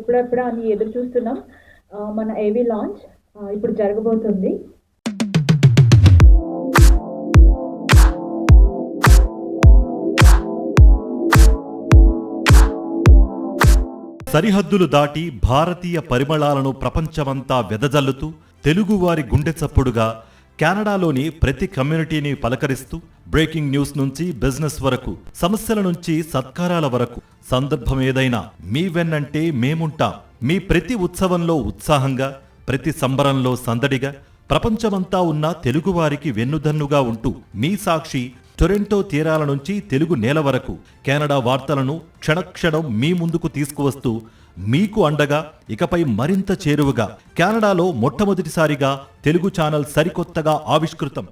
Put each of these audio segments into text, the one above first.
ఎప్పుడెప్పుడు అని ఎదురు చూస్తున్నాం. మన ఏవీ లాంచ్ ఇప్పుడు జరగబోతుంది. సరిహద్దులు దాటి భారతీయ పరిమళాలను ప్రపంచమంతా వెదజల్లుతూ తెలుగువారి గుండె చప్పుడుగా కెనడాలోని ప్రతి కమ్యూనిటీని పలకరిస్తూ బ్రేకింగ్ న్యూస్ నుంచి బిజినెస్ వరకు, సమస్యల నుంచి సత్కారాల వరకు, సందర్భం ఏదైనా మీ వెన్నంటే మేముంటాం. మీ ప్రతి ఉత్సవంలో ఉత్సాహంగా, ప్రతి సంబరంలో సందడిగా, ప్రపంచమంతా ఉన్న తెలుగువారికి వెన్నుదన్నుగా ఉంటూ మీ సాక్షి టొరంటో తీరాల నుంచి తెలుగు నేల వరకు కెనడా వార్తలను క్షణక్షణం మీ ముందుకు తీసుకువస్తూ మీకు అండగా, ఇకపై మరింత చేరువగా, కెనడాలో మొట్టమొదటిసారిగా తెలుగు ఛానల్ సరికొత్తగా ఆవిష్కృతం.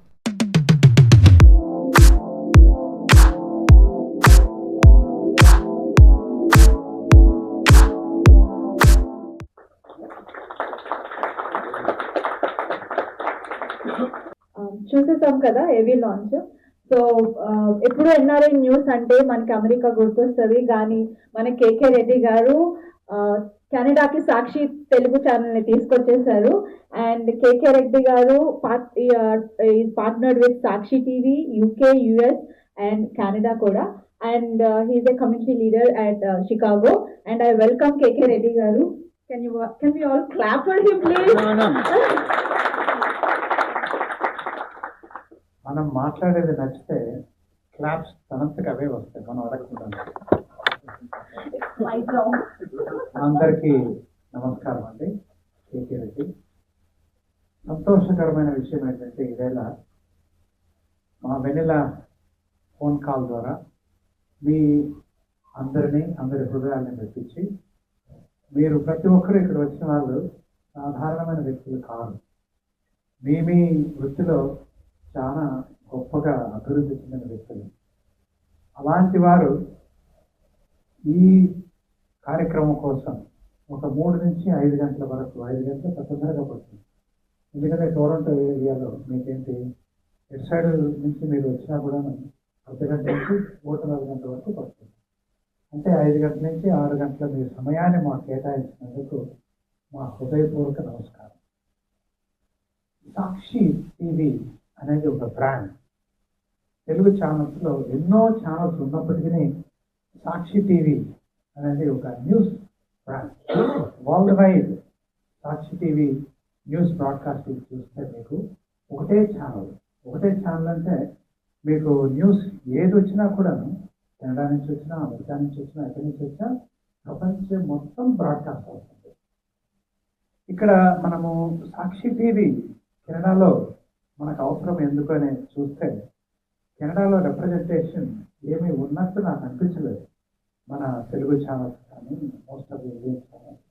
చూసేసాం కదా ఏవీ లాంచ్. సో ఎప్పుడు ఎన్ఆర్ఐ న్యూస్ అంటే మనకి అమెరికా గుర్తొస్తుంది, కానీ మన కేకే రెడ్డి గారు కెనడాకి సాక్షి తెలుగు ఛానల్ని తీసుకొచ్చేసారు. అండ్ కేకే రెడ్డి గారు partnered with Sakshi TV, UK, US and Canada కూడా. And he is a community leader at Chicago. And I welcome KK Reddy గారు. Can we all clap for him please? మనం మాట్లాడేది నచ్చితే క్లాప్స్ తనంతకు అవే వస్తాయి, మనం అడగకుండా. అందరికీ నమస్కారం అండి. కేకే రెడ్డి. సంతోషకరమైన విషయం ఏంటంటే ఈవేళ మా వెన్నెల ఫోన్ కాల్ ద్వారా మీ అందరి హృదయాన్ని మెప్పించి, మీరు ప్రతి ఒక్కరు ఇక్కడ వచ్చిన వాళ్ళు సాధారణమైన వ్యక్తులు కాదు. మీ వృత్తిలో చాలా గొప్పగా అభివృద్ధి చెందిన వ్యక్తులు. అలాంటి వారు ఈ కార్యక్రమం కోసం ఒక 3 నుంచి 5 గంటల వరకు, 5 గంటలు తొందరగా పడుతుంది. ఎందుకంటే టొరంటో ఏరియాలో మీకేంటి ఎటు సైడ్ నుంచి మీరు వచ్చినా కూడా అర్ధగంట నుంచి 3-4 గంటల వరకు పడుతుంది. అంటే 5 గంటల నుంచి 6 గంటల మీ సమయాన్ని మాకు కేటాయించినందుకు మా హృదయపూర్వక నమస్కారం. సాక్షి టీవీ అనేది ఒక బ్రాండ్. తెలుగు ఛానల్స్లో ఎన్నో ఛానల్స్ ఉన్నప్పటికీ సాక్షి టీవీ అనేది ఒక న్యూస్ బ్రాండ్. వరల్డ్ వైడ్ సాక్షి టీవీ న్యూస్ బ్రాడ్కాస్టింగ్ చూస్తే మీకు ఒకటే ఛానల్ అంటే మీకు న్యూస్ ఏది వచ్చినా కూడా, కెనడా నుంచి వచ్చినా, అమెరికా నుంచి వచ్చినా, ఎక్కడి నుంచి వచ్చినా ప్రపంచం మొత్తం బ్రాడ్కాస్ట్ అవుతుంది. ఇక్కడ మనము సాక్షి టీవీ కెనడాలో మనకు అవసరం ఎందుకు అని చూస్తే, కెనడాలో రిప్రజెంటేషన్ ఏమీ ఉన్నట్టు నాకు అనిపించలేదు మన తెలుగు ఛానల్స్ కానీ, most of the Indian channels.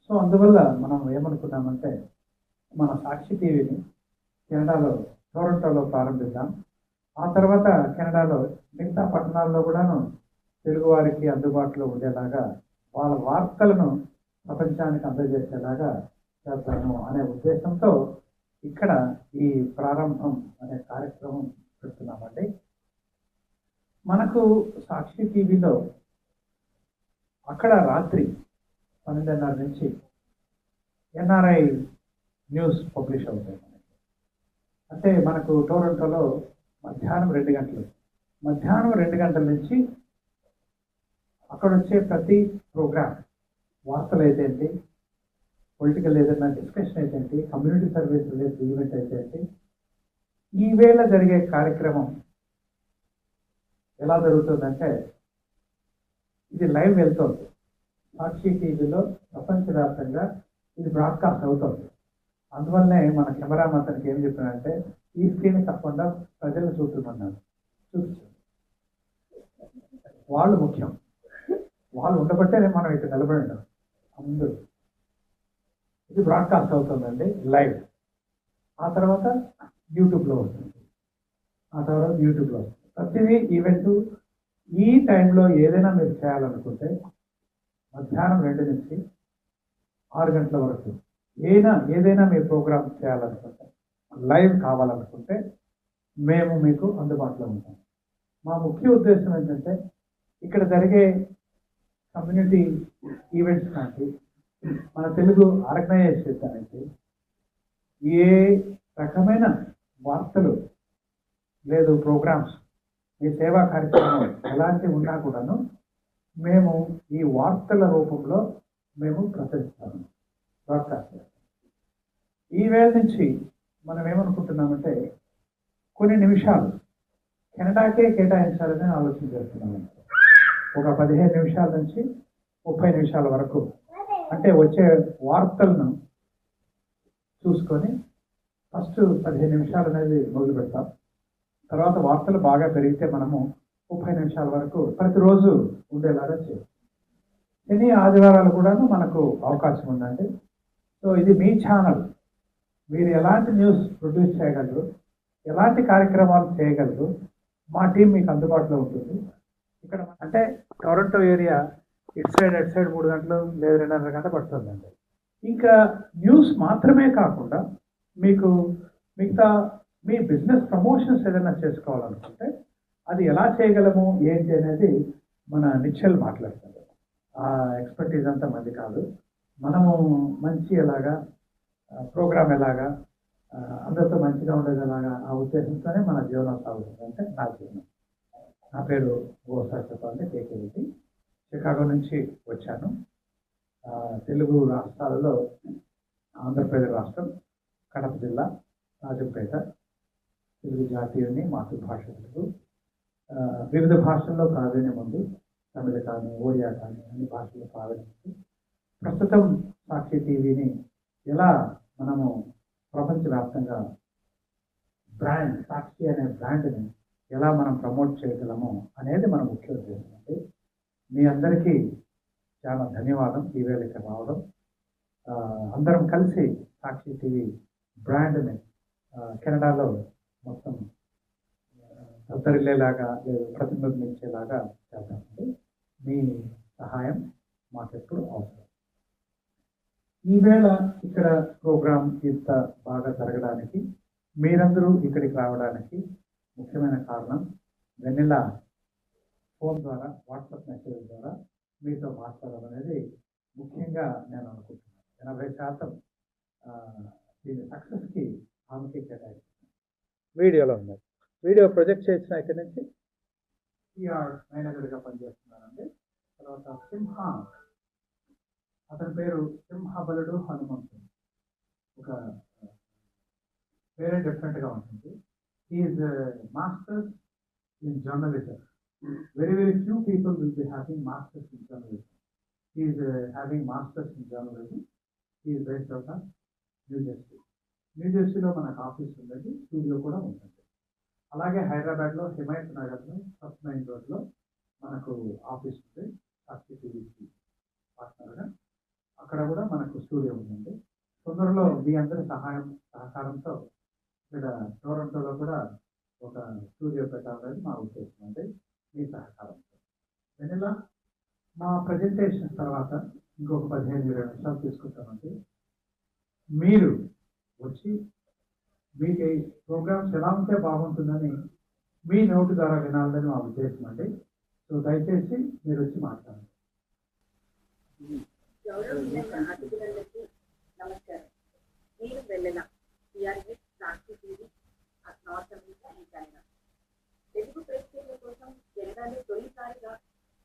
So అందువల్ల మనం ఏమనుకున్నామంటే మన సాక్షి టీవీని కెనడాలో టొరంటోలో ప్రారంభిద్దాం. ఆ తర్వాత కెనడాలో మిగతా పట్టణాల్లో కూడాను తెలుగు వారికి అందుబాటులో ఉండేలాగా, వాళ్ళ వార్తలను ప్రపంచానికి అందజేసేలాగా చేస్తాను అనే ఉద్దేశంతో ఇక్కడ ఈ ప్రారంభం అనే కార్యక్రమం పెడుతున్నామండి. మనకు సాక్షి టీవీలో అక్కడ రాత్రి 12:30 నుంచి ఎన్ఆర్ఐ న్యూస్ పబ్లిష్ అవుతాయి. అంటే మనకు టొరంటోలో మధ్యాహ్నం 2 గంటలు, మధ్యాహ్నం 2 గంటల నుంచి అక్కడ వచ్చే ప్రతి ప్రోగ్రామ్, వార్తలు అయితే, పొలిటికల్ ఏదైనా డిస్కషన్ అయితే, కమ్యూనిటీ సర్వీస్ రిలేటెడ్ ఈవెంట్ అయితే, ఈ వేళ జరిగే కార్యక్రమం ఎలా జరుగుతుందంటే ఇది లైవ్ వెళ్తుంది. సాక్షి టీవీలో ప్రపంచవ్యాప్తంగా ఇది బ్రాడ్కాస్ట్ అవుతుంది. అందువల్లనే మన కెమెరామెన్ అతనికి ఏం చెప్పానంటే ఈ స్క్రీన్ తప్పకుండా ప్రజలు చూస్తున్నాను, చూపించారు. వాళ్ళు ముఖ్యం, వాళ్ళు ఉండబట్టే మనం ఇక్కడ నిలబడి ఉన్నాం అందరూ. ఇది బ్రాడ్కాస్ట్ అవుతుందండి లైవ్. ఆ తర్వాత యూట్యూబ్లో వస్తుంది. ప్రతిదీ ఈవెంట్ ఈ టైంలో ఏదైనా మీరు చేయాలనుకుంటే మధ్యాహ్నం 2 నుంచి 6 గంటల వరకు ఏదైనా మీ ప్రోగ్రామ్ చేయాలనుకుంటే, లైవ్ కావాలనుకుంటే మేము మీకు అందుబాటులో ఉంటాం. మా ముఖ్య ఉద్దేశం ఏంటంటే ఇక్కడ జరిగే కమ్యూనిటీ ఈవెంట్స్ కానీ, మన తెలుగు ఆర్గనైజ్ చేద్దానికి ఏ రకమైన వార్తలు లేదు ప్రోగ్రామ్స్ మీ సేవా కార్యక్రమం ఎలాంటివి ఉన్నా కూడాను మేము ఈ వార్తల రూపంలో మేము ప్రచురిస్తాము, బ్రాడ్కాస్ట్ చేస్తాం. ఈ వేళ నుంచి మనం ఏమనుకుంటున్నామంటే కొన్ని నిమిషాలు కెనడాకే కేటాయించాలని ఆలోచన చేస్తున్నాము. ఒక 15 నిమిషాల నుంచి 30 నిమిషాల వరకు అంటే వచ్చే వార్తలను చూసుకొని ఫస్ట్ 15 నిమిషాలు అనేది మొదలు పెడతాం. తర్వాత వార్తలు బాగా పెరిగితే మనము 30 నిమిషాల వరకు ప్రతిరోజు ఉండేలాగా చేయాలి. శని ఆదివారాలు కూడాను మనకు అవకాశం ఉందండి. సో ఇది మీ ఛానల్, మీరు ఎలాంటి న్యూస్ ప్రొడ్యూస్ చేయగలరు, ఎలాంటి కార్యక్రమాలు చేయగలరు, మా టీం మీకు అందుబాటులో ఉంటుంది. ఇక్కడ అంటే టొరంటో ఏరియా ఇటు సైడ్ 3 గంటలు లేదు 2.5 గంటలు పడుతుందండి. ఇంకా న్యూస్ మాత్రమే కాకుండా మీకు మిగతా మీ బిజినెస్ ప్రమోషన్స్ ఏదైనా చేసుకోవాలనుకుంటే అది ఎలా చేయగలము ఏంటి అనేది మన నిశ్చల్ మాట్లాడతారు. ఆ ఎక్స్పర్టీజ్ అంతా మంది కాదు. మనము మంచి ఎలాగా ప్రోగ్రామ్ ఎలాగా అందరితో మంచిగా ఉండేది ఎలాగా ఆ ఉద్దేశంతోనే మన జీవనం సాగుతుంది. అంటే నా జీవనం. నా పేరు ఓసారి చెప్పాలంటే కేకే రెడ్డి. చికాగో నుంచి వచ్చాను. తెలుగు రాష్ట్రాలలో ఆంధ్రప్రదేశ్ రాష్ట్రం, కడప జిల్లా, రాజంపేట. తెలుగు జాతీయుని, మాతృభాష తెలుగు. వివిధ భాషల్లో ప్రావీణ్యం ఉంది. తమిళ కానీ, ఒడియా కానీ అన్ని భాషల్లో ప్రావీణ్యం ఉంది. ప్రస్తుతం సాక్షి టీవీని ఎలా మనము ప్రపంచవ్యాప్తంగా బ్రాండ్ సాక్షి అనే బ్రాండ్ని ఎలా మనం ప్రమోట్ చేయగలము అనేది మన ముఖ్య ఉద్దేశం అండి. మీ అందరికీ చాలా ధన్యవాదం ఈ వేళ ఇక్కడ రావడం. అందరం కలిసి సాక్షి టీవీ బ్రాండ్ని కెనడాలో మొత్తం దత్తరిల్లేలాగా లేదా ప్రతిబింబించేలాగా చేద్దామండి. మీ సహాయం మాకెప్పుడు అవసరం. ఈవేళ ఇక్కడ ప్రోగ్రాం ఇంత బాగా జరగడానికి, మీరందరూ ఇక్కడికి రావడానికి ముఖ్యమైన కారణం వెన్నెల ఫోన్ ద్వారా, వాట్సాప్ మెసేజ్ ద్వారా మీతో మాట్లాడడం అనేది ముఖ్యంగా నేను అనుకుంటున్నాను. 80% దీని సక్సెస్కి ఆమెకి కేటాయిస్తున్నాను. వీడియోలో ఉన్నాయి. వీడియో ప్రొజెక్ట్ చేసిన ఇక్కడి నుంచి పిఆర్ మేనేజర్గా పనిచేస్తున్నానండి. తర్వాత సింహ, అతని పేరు సింహబలుడు హనుమంతు. ఒక పేరే డిఫరెంట్గా ఉంటుంది. Is masters in journalism. Very few people will be having masters in journalism. He is having masters in journalism. He is based out of New Jersey. న్యూ జెర్సీలో మనకు ఆఫీస్ ఉండేది, స్టూడియో కూడా ఉంటుంది. అలాగే హైదరాబాద్లో హిమాయత్ నగర్లో ఫస్ట్ మెయిన్ రోడ్లో మనకు ఆఫీస్ ఉంది, సాక్షి టీవీకి పార్ట్నర్గా. అక్కడ కూడా మనకు స్టూడియో ఉందండి. తొందరలో మీ అందరి సహకారంతో ఇక్కడ టొరంటోలో కూడా ఒక స్టూడియో పెట్టాలనేది మా ఉద్దేశం అండి, మీ సహకారంతో. వెనిలా మా ప్రజెంటేషన్ తర్వాత ఇంకొక 15-20 నిమిషాలు తీసుకుంటామండి. మీరు వచ్చి మీకు ఈ ప్రోగ్రామ్స్ ఎలా ఉంటే బాగుంటుందని మీ నోటి ద్వారా వినాలని మా ఉద్దేశం అండి. సో దయచేసి మీరు వచ్చి మాట్లాడండి. నమస్కారం. నేను Vennela, TRS Sakshi TV north America and Canada. Telugu ప్రేక్షకుల కోసం కెనడాలో తొలిసారిగా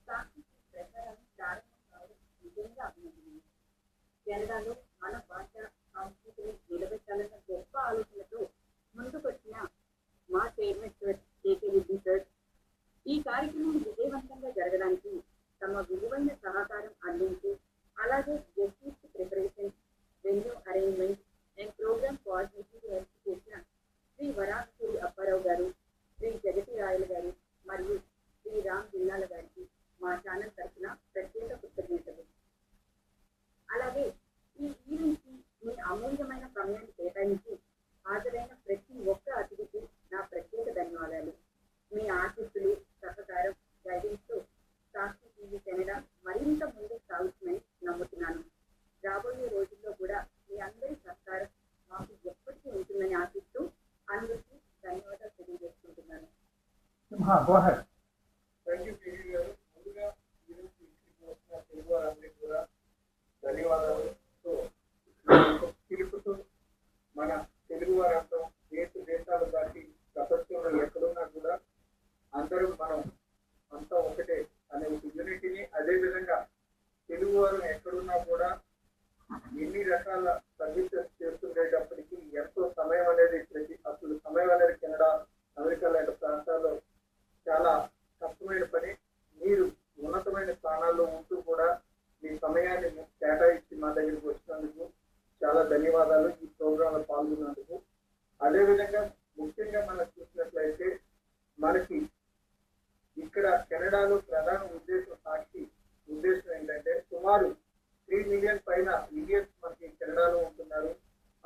సాక్షి ప్రసారాన్ని ప్రారంభం కావడం నిజంగా అభినందనీయం. కెనడాలో మన భాష సంస్కృతిని నిలబెట్టాలన్న గొప్ప ఆలోచనతో ముందుకొచ్చిన మా chairman sir KK Reddy sir ఈ కార్యక్రమం విజయవంతంగా జరగడానికి తమ విలువైన సహకారం అందించి, అలాగే justice preparation, venue arrangement and program coordination help చేసిన శ్రీ వరాహసూరి అప్పారావు గారు, శ్రీ జగతి రాయల గారు మరియు శ్రీ రామ్ జిల్లాల గారికి మా ఛానల్ తరఫున ప్రత్యేక కృతజ్ఞతలు. అలాగే ఈ ఈవెంట్కి మీ అమూల్యమైన సమయాన్ని కేటాయించి హాజరైన ప్రతి ఒక్క అతిథికి నా ప్రత్యేక ధన్యవాదాలు. మీ ఆశీస్సులు, సహకారం, గైడెన్స్తో సాక్షి టీవీ కెనడా మరింత ముందుకు సాగుతుందని నమ్ముతున్నాను. రాబోయే రోజుల్లో కూడా మీ అందరి సహకారం మాకు ఎప్పటికీ ఉంటుందని ఆశిస్తూ అందరికీ ధన్యవాదాలు తెలియజేసుకుంటున్నాను. థ్యాంక్ యూ టీవీ గారు. ముందుగా తెలుగు వారందరికీ కూడా ధన్యవాదాలు. కెనడాలో ఉంటూ కూడా మీ సమయాన్ని కేటాయించి మా దగ్గరికి వచ్చినందుకు చాలా ధన్యవాదాలు. ఈ ప్రోగ్రాంలో పాల్గొన్నందుకు. అదేవిధంగా ముఖ్యంగా మనం చూసినట్లయితే మనకి ఇక్కడ కెనడాలో ప్రధాన సాక్షి ఉద్దేశం ఏంటంటే సుమారు 3 మిలియన్ పైన ఇండియన్స్ మనకి కెనడాలో ఉంటున్నారు.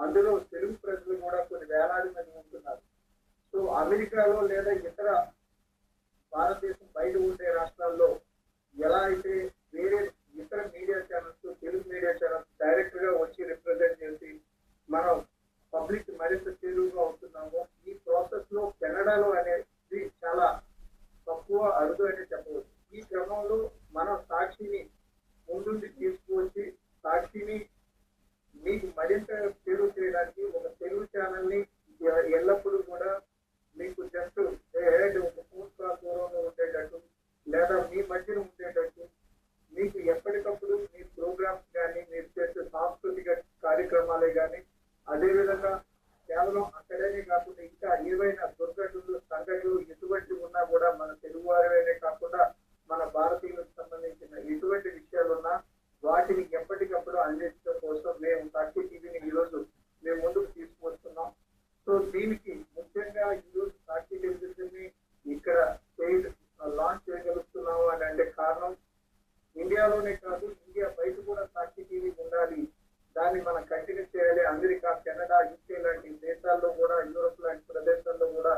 అందులో తెలుగు ప్రజలు కూడా కొన్ని వేలాది మంది ఉంటున్నారు. సో అమెరికాలో లేదా ఇతర భారతదేశం బయట ఉండే రాష్ట్రాల్లో ఎలా అయితే వేరే ఇతర media channels, Telugu media channels direct గా వచ్చి రిప్రజెంట్ చేసి మనం పబ్లిక్ మరింత చేరువుగా అవుతున్నామో, ఈ ప్రాసెస్ లో కెనడాలో అనేది చాలా తక్కువ అరుదు అని చెప్పవచ్చు. ఈ క్రమంలో మనం సాక్షిని ముందుండి తీసుకువచ్చి సాక్షిని మీకు మరింత చేరువ చేయడానికి ఒక తెలుగు ఛానల్ ని ఎల్లప్పుడూ కూడా మీకు జస్ట్ ఒక ఫోన్ కాల్ దూరంలో ఉండేటట్టు లేదా మీ మధ్యన ఉండేటట్టు మీకు ఎప్పటికప్పుడు మీ ప్రోగ్రామ్స్ కానీ మీరు చేసే సాంస్కృతిక కార్యక్రమాలే కానీ అదేవిధంగా కేవలం అక్కడనే కాకుండా ఇంకా ఏవైనా దుర్ఘటనలు సంఘటనలు ఎటువంటి ఉన్నా కూడా మన తెలుగు వారినే కాకుండా మన భారతీయులకు సంబంధించిన ఎటువంటి విషయాలు ఉన్నా వాటిని ఎప్పటికప్పుడు అందించడం కోసం మేము సాక్షి టీవీని ఈరోజు మేము ముందుకు తీసుకువస్తున్నాం. సో దీనికి ముఖ్యంగా ఈరోజు సాక్షి టెలివిజన్ ని ఇక్కడ లాంచ్ చేయగలుగుతున్నాము అని అంటే కారణం ఇండియాలోనే కాదు, ఇండియా బయట కూడా సాక్షి టీవీ ఉండాలి, దాన్ని మనం కంటిన్యూ చేయాలి. అమెరికా, కెనడా, యూకే లాంటి దేశాల్లో కూడా, యూరోప్ లాంటి ప్రదేశాల్లో కూడా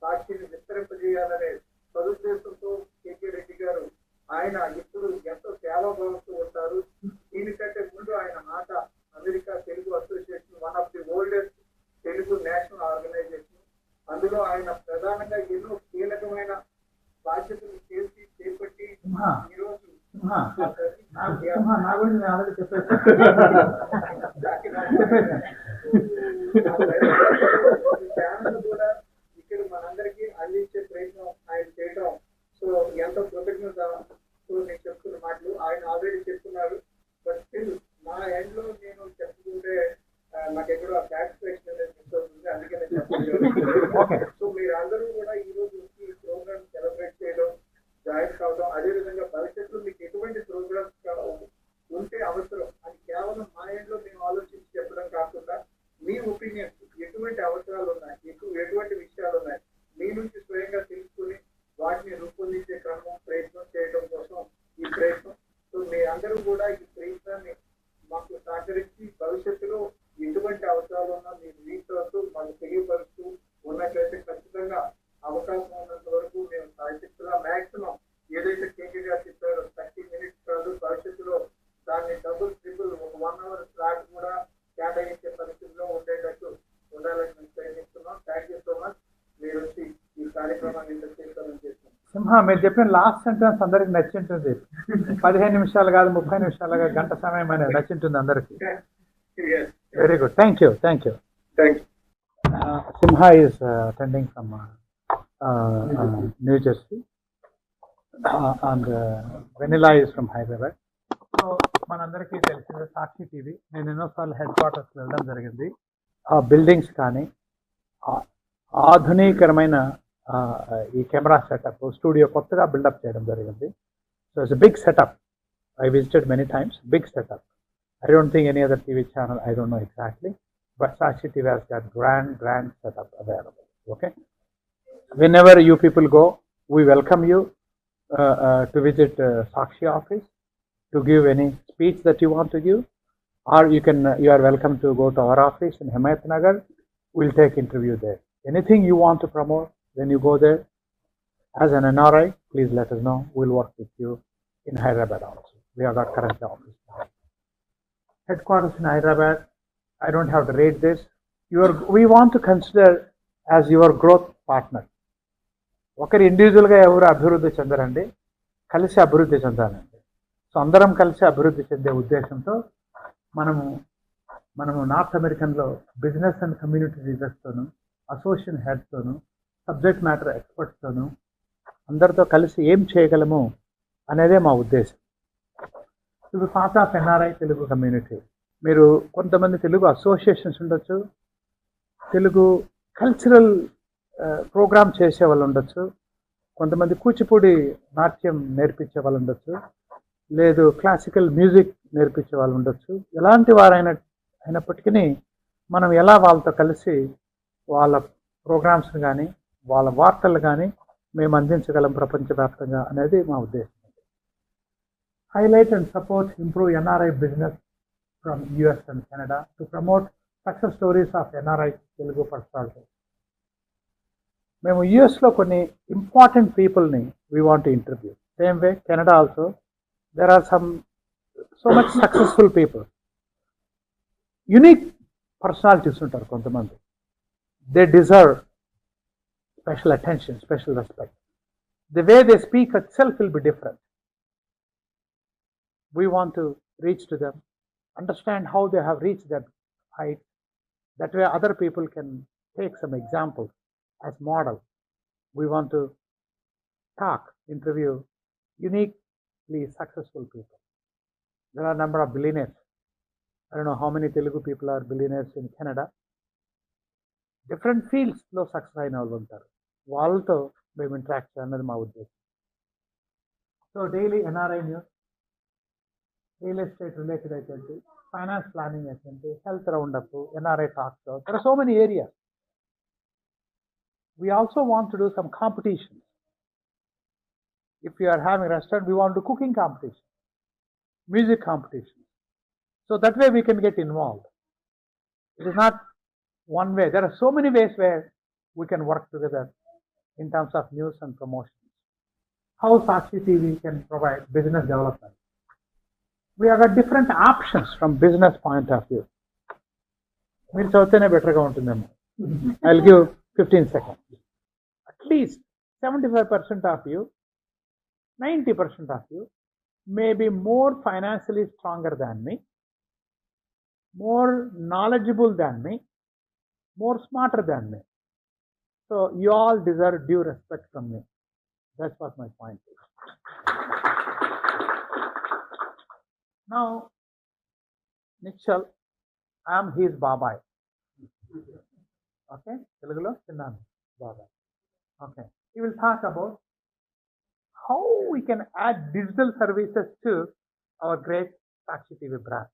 సాక్షిని విస్తరింపజేయాలనే సదుద్దేశంతో కేకే రెడ్డి గారు ఆయన ఇప్పుడు ఎంతో సేవాభావంతో ఉంటారు. దీనికంటే ముందు ఆయన మాట America Telugu association, one of the oldest Telugu national organization. అందులో ఆయన ప్రధానంగా ఎన్నో కీలకమైన బాధ్యతలు చేపట్టి ఈరోజు ఛానల్ కూడా ఇక్కడ మనందరికీ అందించే ప్రయత్నం ఆయన చేయడం సో ఎంతో కృతజ్ఞత. సో నేను చెప్తున్న మాటలు ఆయన ఆల్రెడీ చెప్తున్నారు. బట్ స్టిల్ నా ఎండ్ లో నేను చెప్పుకుంటే నాకు ఎక్కడో సాటిస్ఫాక్షన్ అనేది మిస్ అవుతుంది. అందుకే నేను చెప్పలేదు. సో మీరు అందరూ కూడా ఈ రోజు ఈ ప్రోగ్రామ్ సెలబ్రేట్ చేయడం, జాయిన్ కావడం, అదేవిధంగా భవిష్యత్తులో మీకు ఎటువంటి ప్రోగ్రామ్స్ ఉంటే అవసరం అది కేవలం మా ఎండ్ లో మేము ఆలోచించి చెప్పడం కాకుండా మీ ఒపీనియన్స్ ఎటువంటి అవసరాలు ఉన్నాయి, ఎటువంటి విషయాలు ఉన్నాయి మీ నుంచి స్వయంగా తెలుసుకుని వాటిని రూపొందించే క్రమం ప్రయత్నం చేయడం కోసం ఈ ప్రయత్నం. సో మీ అందరూ కూడా ఈ ప్రయత్నాన్ని మాకు సహకరించి భవిష్యత్తులో ఎటువంటి అవసరాలు ఉన్నా మీరు రీచ్ అవుతూ మాకు తెలియపరుస్తూ ఉన్నట్లయితే ఖచ్చితంగా అవకాశం ఉన్నంత వరకు మేము సాయశక్తిగా మ్యాక్సిమం ఏదైతే కేకే గారు చెప్పారో 30 minutes కాదు, భవిష్యత్తులో దాన్ని డబుల్ ట్రిపుల్ ఒక 1 hour స్లాట్ కూడా కేటాయించే పరిస్థితిలో ఉండేటట్టు ఉండాలని మేము ప్రయత్నిస్తున్నాం. Thank you so much. మీరు వచ్చి ఈ కార్యక్రమాన్ని ఇంత చేస్తారని చేస్తున్నాం. సింహ, మీరు చెప్పిన లాస్ట్ సెంటెన్స్ అందరికి నచ్చింటుంది. 15 నిమిషాలు కాదు, 30 నిమిషాలు కాదు, గంట సమయం అనేది నచ్చింటుంది అందరికి. Very good, thank you. Thank you. Simha is attending from new Jersey and vanilla is from Hyderabad. So మనందరికీ తెలిసింది సాక్షి టీవీ. నేను ఎన్నోసార్లు హెడ్ క్వార్టర్స్ వెళ్ళడం జరిగింది. ఆ బిల్డింగ్స్ కానీ ఆధునీకరమైన ఈ కెమెరా సెటప్, స్టూడియో కొత్తగా బిల్డప్ చేయడం జరిగింది. So it's big setup. I visited many times. Big setup. I don't think any other TV channel, I don't know exactly, but Sakshi TV has got grand setup available. Okay. Whenever you people go, we welcome you to visit Sakshi office to give any speech that you want to give, or you are welcome to go to our office in Himayat Nagar. We'll take interview there. Anything you want to promote when you go there, as an NRI, please let us know. We'll work with you in Hyderabad also. We have got current office. Headquarters in Hyderabad. I don't have to rate this. We want to consider as your growth partner. ఒకరి ఇండివిజువల్గా ఎవరు అభివృద్ధి చెందరండి, కలిసి అభివృద్ధి చెందాలండి. So అందరం కలిసి అభివృద్ధి చెందే ఉద్దేశంతో మనము నార్త్ అమెరికన్లో బిజినెస్ అండ్ కమ్యూనిటీ లీడర్స్తోను, అసోసియేషన్ హెడ్స్తోను, సబ్జెక్ట్ మ్యాటర్ ఎక్స్పర్ట్స్తోను అందరితో కలిసి ఏం చేయగలము అనేదే మా ఉద్దేశం. ఇది part of NRI Telugu community. మీరు కొంతమంది తెలుగు అసోసియేషన్స్ ఉండొచ్చు, తెలుగు కల్చరల్ ప్రోగ్రామ్ చేసే వాళ్ళు ఉండొచ్చు, కొంతమంది కూచిపూడి నాట్యం నేర్పించే వాళ్ళు ఉండొచ్చు, లేదు క్లాసికల్ మ్యూజిక్ నేర్పించే వాళ్ళు ఉండొచ్చు. ఎలాంటి అయినప్పటికీ మనం ఎలా వాళ్ళతో కలిసి వాళ్ళ ప్రోగ్రామ్స్ని కానీ వాళ్ళ వార్తలు కానీ మేము అందించగలం ప్రపంచవ్యాప్తంగా అనేది మా ఉద్దేశం. Highlight and support improve NRI business from US and Canada to promote success stories of NRI Telugu personality. మేము యుఎస్లో కొన్ని ఇంపార్టెంట్ పీపుల్ని we want to interview. Same way Canada also there are so much successful people, unique personalities ఉంటారు కొంతమంది. They deserve special attention, special respect. The way they speak itself will be different. We want to reach to them, understand how they have reached that height. That way other people can take some examples as model. We want to interview unique successful people. There are a number of billionaires. I don't know how many Telugu people are billionaires in Canada. Different fields lo success ayina vallu untaru. Vallto మేము interact అన్నది మా ఉద్దేశం. So daily NRI news, real estate related అయితే, finance planning అయితే, health roundup, NRI talks. There are so many areas. We also want to do some competitions. If you are having a restaurant, we want to do cooking competition, music competition. So that way we can get involved. It is not one way. There are so many ways where we can work together in terms of news and promotion. How Sakshi TV can provide business development. We have got different options from business point of view. మీరు చదివితేనే బెటర్గా ఉంటుందేమో. I'll give 15 seconds. At least 75% of you, 90% of you may be more financially stronger than me, more knowledgeable than me, more smarter than me. So you all deserve due respect from me. That's what my point is. Now, Nichal, I am his babai. Okay? Telugulo chinnanu babai. Okay. He will talk about how we can add digital services to our great Sakshi TV brand.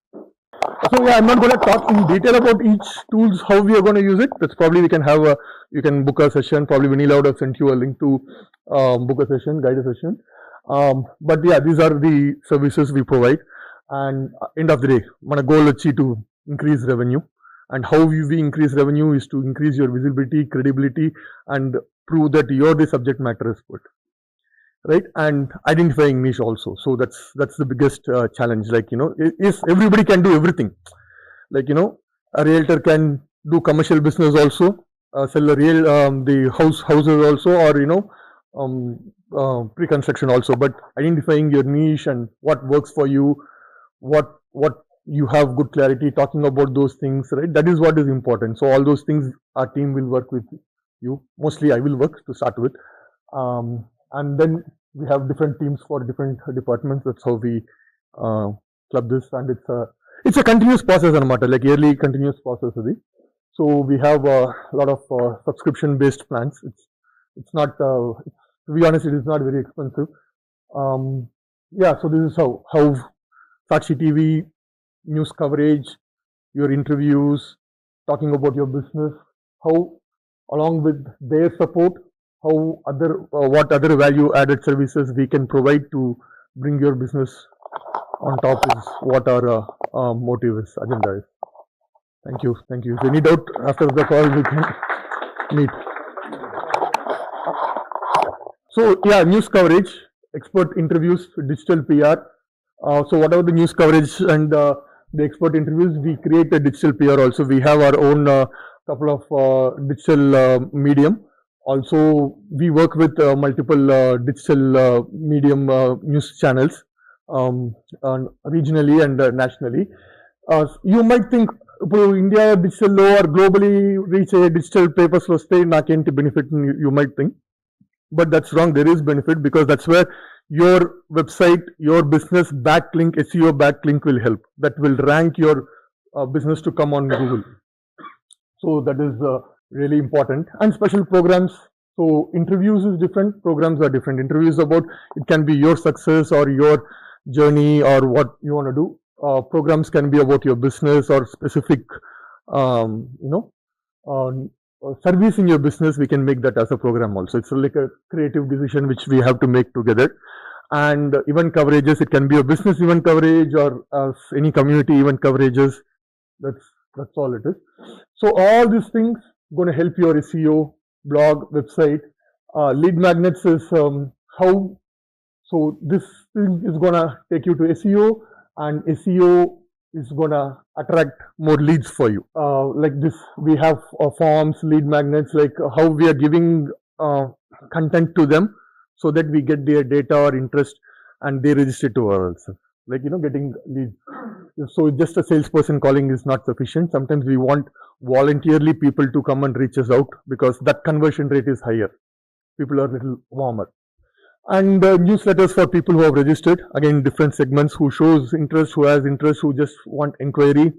So yeah, I'm not going to talk in detail about each tools, how we are going to use it. That's probably we can have you can book a session. Probably Vinila would have sent you a link to book a session, guide a session. But yeah, these are the services we provide. And end of the day, my goal is to increase revenue. And how we increase revenue is to increase your visibility, credibility, and prove that you're the subject matter expert. Right, and identifying niche also. So that's the biggest challenge. Like if everybody can do everything, like a realtor can do commercial business also, sell the houses also, or pre-construction also. But identifying your niche and what works for you, what you have good clarity, talking about those things, right? That is what is important. So all those things, our team will work with you. Mostly, I will work to start with. And then we have different teams for different departments. That's how we club this, and it's a continuous process, like yearly continuous process. So we have a lot of subscription-based plans. It's not, to be honest, it is not very expensive. Yeah, so this is how Sakshi TV news coverage, your interviews, talking about your business, how along with their support, how what other value added services we can provide to bring your business on top is what our motive is, agenda is. Thank you. If any doubt after the call, we can meet. So yeah, news coverage, expert interviews, digital PR. So whatever the news coverage and the expert interviews, we create a digital PR also. We have our own couple of digital medium. Also, we work with multiple digital medium news channels regionally and nationally. You might think, India digital or globally reach a digital papers lo stay nakenti benefit, you might think, but that's wrong. There is benefit, because that's where your website, your business backlink, SEO backlink will help. That will rank your business to come on Google. So that is really important. And special programs. So interviews is different, programs are different. Interviews about, it can be your success or your journey or what you want to do. Programs can be about your business or specific, service in your business. We can make that as a program also. It's like a creative decision which we have to make together. And event coverages, it can be a business event coverage or any community event coverages. That's all it is. So all these things going to help your SEO, blog, website. Lead magnets is how. So this thing is gonna take you to SEO, and SEO is gonna attract more leads for you. Like this, we have forms, lead magnets, like how we are giving content to them so that we get their data or interest and they register to us. Like, getting leads. So just a salesperson calling is not sufficient. Sometimes we want voluntarily people to come and reach us out because that conversion rate is higher. People are a little warmer. And newsletters for people who have registered, again different segments, who shows interest, who has interest, who just want inquiry,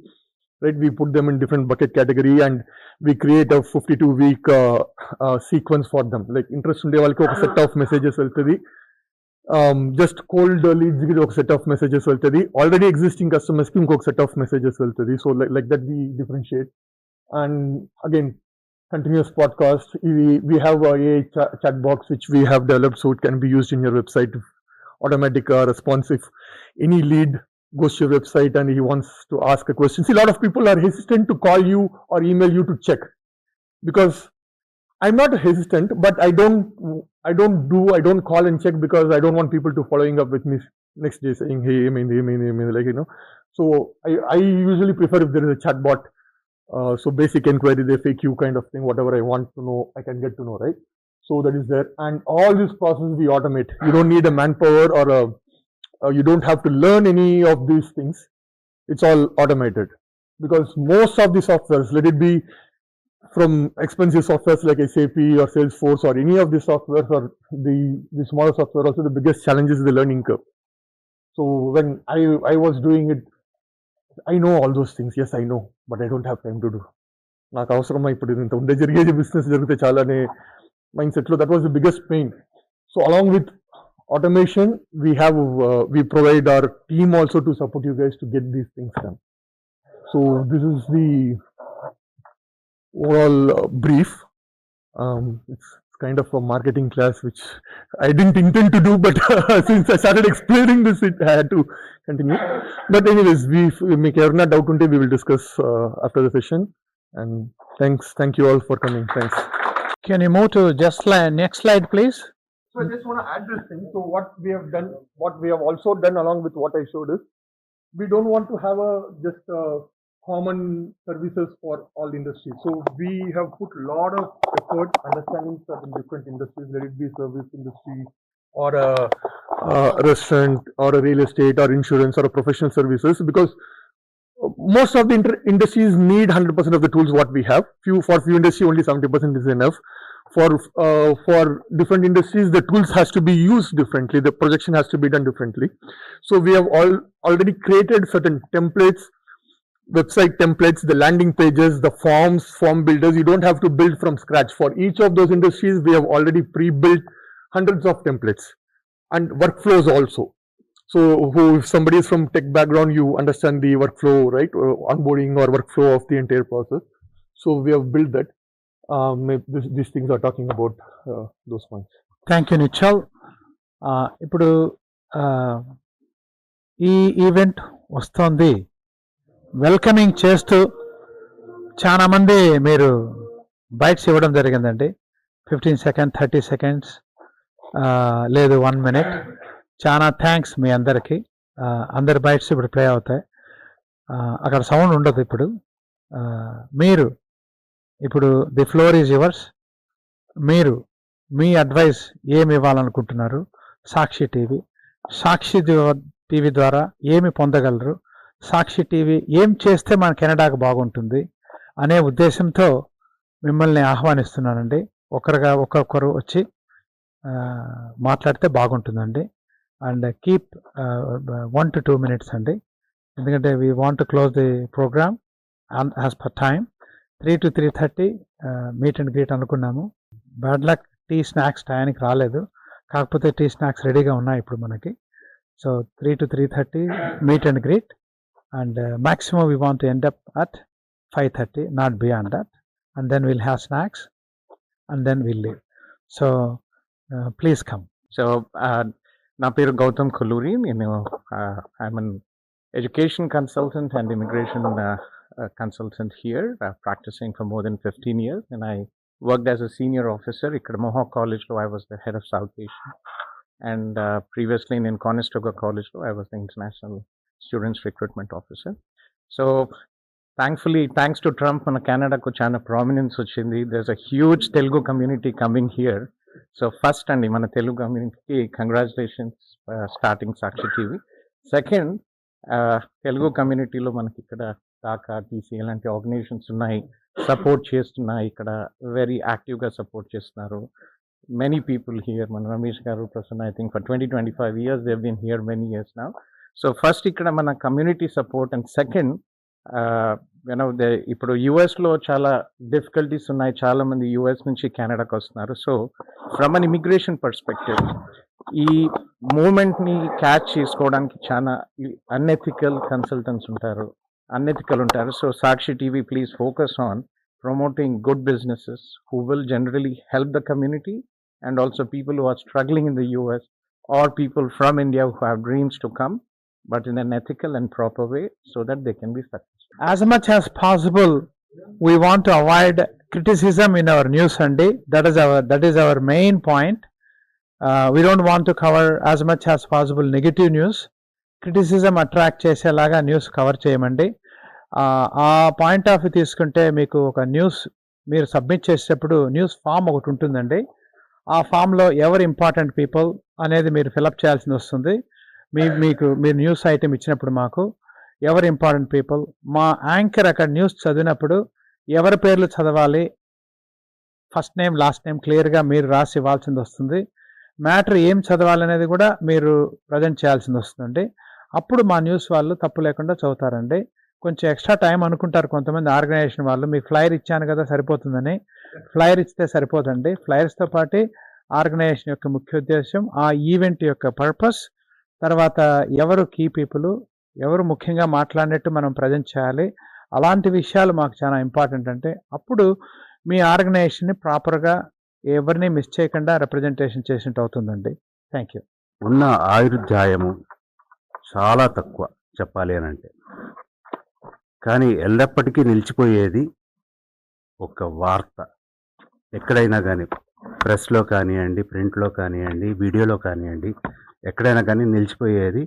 right? We put them in different bucket category and we create a 52-week sequence for them. Like interest unde valaki oka set of messages veltadi, just cold leads ki oka set of messages veltadi, already existing customers ki inkoka set of messages veltadi. So like that we differentiate. And again, continuous podcast. We have a chat box which we have developed, so it can be used in your website. Automatic response if any lead goes to your website and he wants to ask a question. See, a lot of people are hesitant to call you or email you to check, because I'm not hesitant, but I don't call and check because I don't want people to following up with me next day saying, hey, like, So I usually prefer if there is a chat bot. So basic inquiry, the FAQ kind of thing, whatever I want to know, I can get to know, right? So that is there. And all this process we automate. You don't need a manpower or you don't have to learn any of these things. It's all automated. Because most of the softwares, let it be from expensive softwares like SAP or Salesforce or any of the softwares or the smaller software, also the biggest challenge is the learning curve. So when I was doing it, I know all those things. Yes, I know, but I don't have time to do. నాకు అవసరమా ఇప్పుడు ఇంత ఉండే జరిగేది business జరిగితే చాలా అనే mind సెట్లో that was the biggest pain. So along with automation, we provide our team also to support you guys to get these things done. So this is the overall brief. It's kind of a marketing class which I didn't intend to do, but since I started explaining this, I had to continue. But anyways, we make every doubt until we will discuss after the session. And thank you all for coming. Thanks. Can you move to next slide, please? So I just want to add this thing. So what we have also done along with what I showed is, we don't want to have just common services for all industries. So we have put a lot of effort understanding certain different industries, let it be service industry or a restaurant or a real estate or insurance or a professional services, because most of the industries need 100% of the tools what we have. For few industries only 70% is enough. For different industries, the tools has to be used differently. The projection has to be done differently. So we have already created certain templates, website templates, the landing pages, the form builders. You don't have to build from scratch. For each of those industries, we have already pre-built hundreds of templates and workflows also. So if somebody is from tech background, you understand the workflow, right? Onboarding or workflow of the entire process. So we have built that. These things are talking about those points. Thank you Nischal. ఇప్పుడు ఈ event వస్తుంది, welcoming చేస్తూ చాలామంది మీరు bytes ఇవ్వడం జరిగిందండి. 15 seconds, 30 seconds, లేదు 1 minute. చాలా థ్యాంక్స్ మీ అందరికీ. అందరి బైట్స్ ఇప్పుడు ప్లే అవుతాయి. అక్కడ సౌండ్ ఉండదు ఇప్పుడు. మీరు ఇప్పుడు ది ఫ్లోర్ ఈజ్ యువర్స్. మీరు మీ అడ్వైస్ ఏమి ఇవ్వాలనుకుంటున్నారు? సాక్షి టీవీ ద్వారా ఏమి పొందగలరు? సాక్షి టీవీ ఏం చేస్తే మన కెనడాకు బాగుంటుంది అనే ఉద్దేశంతో మిమ్మల్ని ఆహ్వానిస్తున్నానండి. ఒక్కొక్కరు వచ్చి మాట్లాడితే బాగుంటుందండి. అండ్ కీప్ 1 to 2 minutes అండి, ఎందుకంటే we want to close the program as per time. 3 to 3:30 meet and greet అనుకున్నాము. బ్యాడ్ లక్, టీ స్నాక్స్ టయానికి రాలేదు. కాకపోతే టీ స్నాక్స్ రెడీగా ఉన్నాయి ఇప్పుడు మనకి. So 3 to 3:30 meet and greet, and maximum we want to end up at 5:30, not beyond that, and then we'll have snacks, and then we'll leave. So please come. So, నా పేరు గౌతమ్ కొల్లూరి. నేను I'm an education consultant and immigration consultant here, practicing for more than 15 years, and I worked as a senior officer. Ikkada Mohawk College lo I was the head of South Asia, and previously in Conestoga College lo I was the international students recruitment officer. So thankfully, thanks to Trump, mana Canada ku chana prominence ochindi. There's a huge Telugu community coming here. So first andi mana Telugu community ki congratulations starting Sakshi TV. Second, Telugu community lo manaki ikkada taka TC ఇలాంటి organisations ఉన్నాయి, support చేస్తున్నాయి, ఇక్కడ very యాక్టివ్గా support చేస్తున్నారు. Many people here, మన రమేష్ గారు Prasanna, I think for 20-25 years they been here many years now. So first ఇక్కడ మన కమ్యూనిటీ సపోర్ట్, అండ్ సెకండ్ ఇప్పుడు యుఎస్లో చాలా డిఫికల్టీస్ ఉన్నాయి, చాలా మంది యుఎస్ నుంచి కెనడాకి వస్తున్నారు. So from an immigration perspective ఈ మూమెంట్ని క్యాచ్ చేసుకోవడానికి చాలా అన్ఎథికల్ కన్సల్టెంట్స్ ఉంటారు, unethical ఉంటారు. So Sakshi TV, please focus on promoting good businesses who will generally help the community, and also people who are struggling in the US or people from India who have dreams to come, but in an ethical and proper way so that they can be successful. As much as possible, we want to avoid criticism in our news Sunday. That is our main point. We don't want to cover as much as possible negative news. Criticism attract చేసేలాగా news cover చేయమండి. ఆ point of view తీసుకుంటే మీకు ఒక news మీరు submit చేసేటప్పుడు news form ఒకటి ఉంటుందండి. ఆ ఫామ్లో ఎవరు ఇంపార్టెంట్ పీపుల్ అనేది మీరు ఫిలప్ చేయాల్సి వస్తుంది. మీరు న్యూస్ ఐటెం ఇచ్చినప్పుడు మాకు ఎవరు ఇంపార్టెంట్ పీపుల్, మా యాంకర్ అక్కడ న్యూస్ చదివినప్పుడు ఎవరి పేర్లు చదవాలి, ఫస్ట్ నేమ్ లాస్ట్ నేమ్ క్లియర్గా మీరు రాసి ఇవ్వాల్సింది వస్తుంది. మ్యాటర్ ఏం చదవాలనేది కూడా మీరు ప్రజెంట్ చేయాల్సింది వస్తుందండి. అప్పుడు మా న్యూస్ వాళ్ళు తప్పు లేకుండా చదువుతారండి. కొంచెం ఎక్స్ట్రా టైం అనుకుంటారు కొంతమంది ఆర్గనైజేషన్ వాళ్ళు, మీకు ఫ్లైర్ ఇచ్చాను కదా సరిపోతుందని. ఫ్లైర్ ఇస్తే సరిపోదండి. ఫ్లైర్స్తో పాటు ఆర్గనైజేషన్ యొక్క ముఖ్య ఉద్దేశం, ఆ ఈవెంట్ యొక్క పర్పస్, తర్వాత ఎవరు కీ పీపుల్, ఎవరు ముఖ్యంగా మాట్లాడినట్టు మనం ప్రజెంట్ చేయాలి. అలాంటి విషయాలు మాకు చాలా ఇంపార్టెంట్. అంటే అప్పుడు మీ ఆర్గనైజేషన్ని ప్రాపర్గా ఎవరిని మిస్ చేయకుండా రిప్రజెంటేషన్ చేసినట్టు అవుతుందండి. Thank you. ఉన్న ఆయుర్దాయము చాలా తక్కువ చెప్పాలి అని అంటే, కానీ ఎల్లప్పటికీ నిలిచిపోయేది ఒక వార్త. ఎక్కడైనా కానీ ప్రెస్లో కానివ్వండి, ప్రింట్లో కానివ్వండి, వీడియోలో కానివ్వండి, ఎక్కడైనా కానీ నిలిచిపోయేది.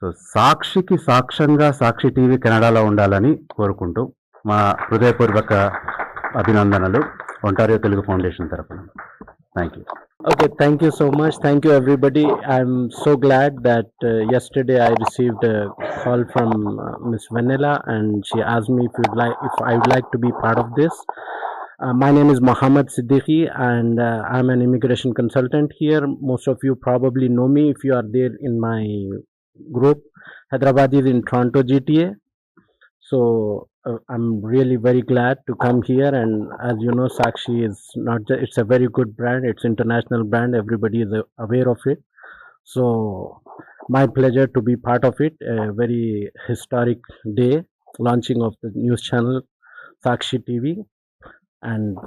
సో సాక్షికి సాక్ష్యంగా సాక్షి టీవీ కెనడాలో ఉండాలని కోరుకుంటూ మా హృదయపూర్వక అభినందనలు ఒంటారియో తెలుగు ఫౌండేషన్ తరఫున. Thank you. Okay, thank you so much. Thank you, everybody. I'm so glad that yesterday I received a call from Miss Vanilla, and she asked me if I would like to be part of this. My name is Mohammed Siddiqui, and I'm an immigration consultant here. Most of you probably know me if you are there in my group. Hyderabad is in Toronto GTA. So I'm really very glad to come here, and as you know, Sakshi is not just, it's a very good brand, it's international brand, everybody is aware of it. So my pleasure to be part of it. A very historic day, launching of the news channel Sakshi TV, and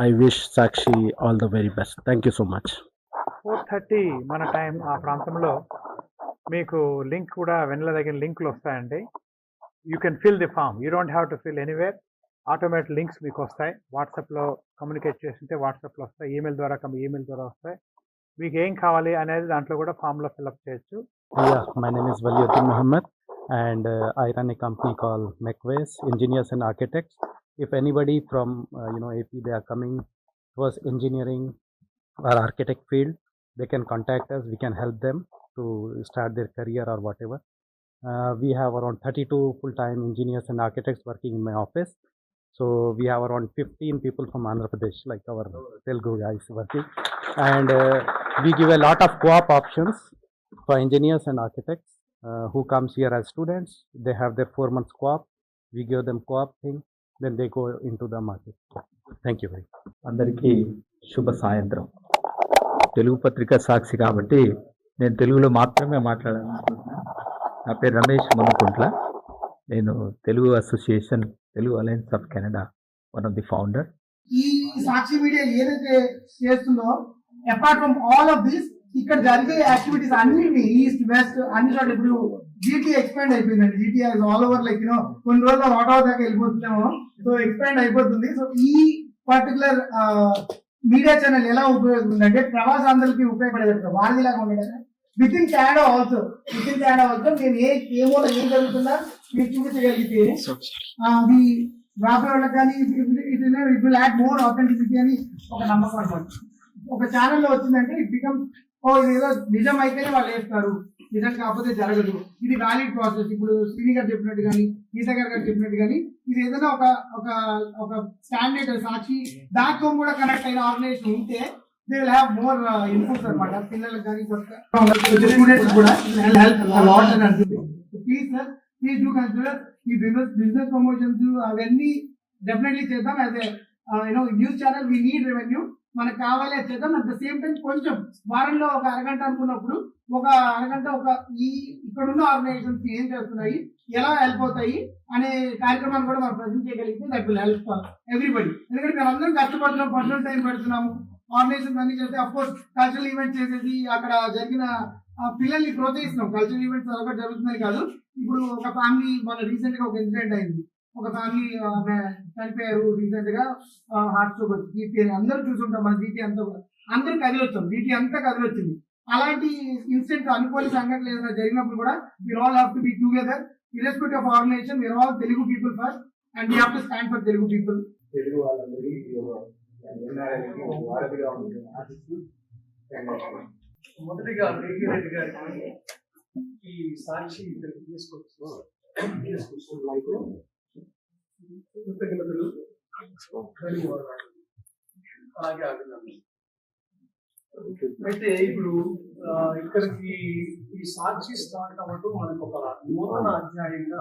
I wish Sakshi all the very best. Thank you so much. 4:30 మన time. ఆ ప్రాంతంలో మీకు link కూడా వెన్నెల దగ్గర లింకులు వస్తాయండి. You can fill the form, you don't have to fill anywhere. Automatic links మీకు వస్తాయి. వాట్సాప్లో కమ్యూనికేట్ చేస్తుంటే వాట్సాప్లో వస్తాయి, ఈమెయిల్ ద్వారా వస్తాయి. మీకు ఏం కావాలి అనేది దాంట్లో కూడా ఫామ్లో ఫిల్అప్ చేయొచ్చు. Yeah, my name is Waliuddin Muhammad, and I run a company called McWays Engineers and Architects. If anybody from AP, they are coming towards engineering or architect field, they can contact us. We can help them to start their career or whatever. We have around 32 full-time engineers and architects working in my office. So we have around 15 people from Andhra Pradesh, like our Telugu guys working. And we give a lot of co-op options for engineers and architects who comes here as students. They have their 4 months co-op. We give them co-op thing, then they go into the market. Thank you very much. అందరికీ శుభ సాయంత్రం. తెలుగు పత్రిక సాక్షి కాబట్టి నేను తెలుగులో మాత్రమే మాట్లాడాలనుకుంటున్నాను. నా పేరు రమేష్ మునుకుంట్ల. నేను Telugu association, Telugu alliance of Canada one of the founder. ఈ సాక్షి మీడియా ఏదైతే చేస్తుందో, apart from all of this, ఇక్కడ జరిగే యాక్టివిటీస్ అన్నిటి ఈస్ట్ వెస్ట్ అన్ని చోట్ల ఇప్పుడు జీటీ ఎక్స్పాండ్ అయిపోయిందండి. జీటీ ఆల్ ఓవర్ లైక్ కొన్ని రోజుల్లో వాటా దాకా వెళ్ళిపోతున్నామో, సో ఎక్స్పాండ్ అయిపోతుంది. సో ఈ పర్టికులర్ మీడియా ఛానల్ ఎలా ఉపయోగపడుతుంది అంటే ప్రవాసాంధ్రులకి ఉపయోగపడేది వారధిలాగా ఉండేది. విత్ ఇన్ కెనడా ఆల్సో నేను ఏ మూల ఏం జరుగుతుందా మీరు చూపించగలిగితే అది రాబోయే వాళ్ళకి కానీ it will add more authenticity అని ఒక నమ్మకం అనమాట. ఒక ఛానల్లో వచ్చిందంటే ఇట్ బికమ్ ఇది ఏదో నిజం అయితేనే వాళ్ళు వేస్తారు, నిజం కాకపోతే జరగదు. ఇది వ్యాలిడ్ ప్రాసెస్. ఇప్పుడు శ్రీని గారు చెప్పినట్టు కానీ గీత గారు చెప్పినట్టు కానీ ఇది ఏదైనా ఒక స్టాండర్డ్ సాక్షి దాంతో కూడా కనెక్ట్ అయిన ఆర్గనైజేషన్ ఉంటే they will have more inputs అనమాట. పిల్లలకు కానీ స్టూడెంట్స్ కూడా హెల్ప్ లాట్ అని అంటుంది. Please sir, please do consider ఈ బిజినెస్ ప్రమోషన్స్ అవన్నీ డెఫినెట్లీ చేద్దాం. As news channel we need revenue, మనకు కావాలి అది చేద్దాం. అట్ ద సేమ్ టైం కొంచెం వారంలో ఒక అరగంట అనుకున్నప్పుడు ఒక అరగంట ఇక్కడున్న ఆర్గనైజేషన్స్ ఏం చేస్తున్నాయి, ఎలా హెల్ప్ అవుతాయి అనే కార్యక్రమాన్ని కూడా మనం ప్రజెంట్ చేయగలిగితే దట్ విల్ హెల్ప్ ఎవ్రీబడి. ఎందుకంటే మేము అందరం కష్టపడుతున్నాం, పర్సనల్ టైం పెడుతున్నాము, ఆర్గనైజేషన్స్ అన్ని చేస్తే అఫ్ కోర్స్ కల్చరల్ ఈవెంట్స్ చేసేసి అక్కడ జరిగిన పిల్లల్ని ప్రోత్సహిస్తున్నాం. కల్చరల్ ఈవెంట్స్ ఒకటి జరుగుతున్నాయి కాదు. ఇప్పుడు ఒక ఫ్యామిలీ మన రీసెంట్ గా ఒక ఇన్సిడెంట్ అయింది. ఒక ఫ్యామిలీ చనిపోయారు రీసెంట్ గా, హార్ట్ స్ట్రోక్ వచ్చి జీటీ అని అందరూ చూసుంటాం. మన జీటీ అంతా కూడా అందరూ కదిలొచ్చాం, జీటీ అంతా కదిలొచ్చింది. అలాంటి ఇన్సిడెంట్స్ అనుకోని సంఘటనలు ఏదైనా జరిగినప్పుడు కూడా we are all have to be together irrespective of organization. We are all Telugu people first and we have to stand for Telugu people. Telugu వాళ్ళందరికీ వారధిగా ఉంటుంది ఆశిస్తూ మొదటిగా రెడ్డి గారికి ఈ సాక్షి కృతజ్ఞతలు, ధన్యవాదాలు, అలాగే అభినందనలు. అయితే ఇప్పుడు ఇక్కడికి ఈ సాక్షి స్టార్ట్ అవ్వటం మనకు ఒక నూతన అధ్యాయంగా